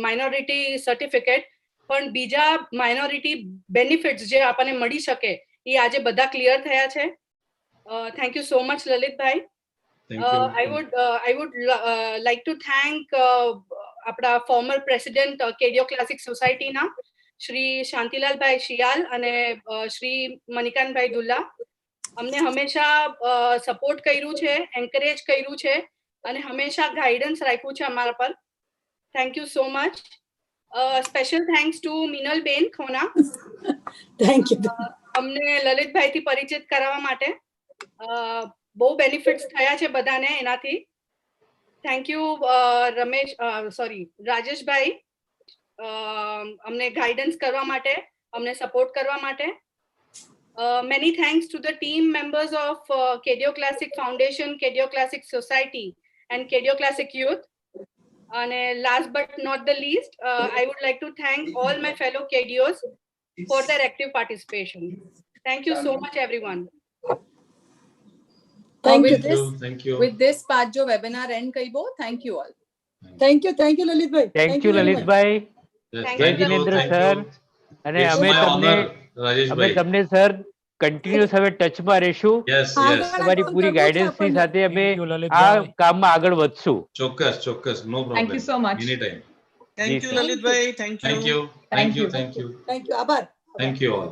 માઇનોરિટી સર્ટિફિકેટ, પણ બીજા માઇનોરિટી બેનિફિટ્સ જે આપણને મળી શકે એ આજે બધા ક્લિયર થયા છે. Thank you so much Lalitbhai. I would like to thank આપણા ફોર્મર પ્રેસિડેન્ટ કેડિયો ક્લાસિક સોસાયટીના શ્રી શાંતિલાલભાઈ શિયાલ અને શ્રી મણિકાંતભાઈ દુલ્લા. અમને હંમેશા સપોર્ટ કર્યું છે, એન્કરેજ કર્યું છે અને હંમેશા ગાઈડન્સ રાખ્યું છે અમારા પર. Thank you so much. Special thanks to મિનલબેન ખોના. Thank you. અમને લલિતભાઈથી પરિચિત કરાવવા માટે. બહુ બેનિફિટ્સ થયા છે બધાને એનાથી. થેન્ક યુ રાજેશભાઈ અમને ગાઈડન્સ કરવા માટે, અમને સપોર્ટ કરવા માટે. Many thanks to the team members of KDO Classic Foundation, KDO Classic Society and KDO Classic Youth. And last but not the least, I would like to thank all my fellow KDOs for their active participation. Thank you so much, everyone. Thank you. Thank you. With this part जो webinar end कईबो. Thank you all. Thank you, Lalit bhai. Thank you, very Lalit much. bhai. Thank જય you. Jinendra Thank sir. you. અને It's અમે my તમને honor, Rajeshbhai. તમને sir continuous હવે ટચમાં રહેશું. Yes, આગળ yes. તમારી આગળ પૂરી કરવું છે ગાઈડન્સની આપણને. સાથે અમે Thank you, આ લલિતભાઈ. કામમાં આગળ વધશું. ચોક્કસ, ચોક્કસ. No problem. Thank you so much. Anytime. જી Thank you, sir. Lalit bhai. Thank you. Thank you. Thank you. Thank you. Thank you. આભાર. Thank you all.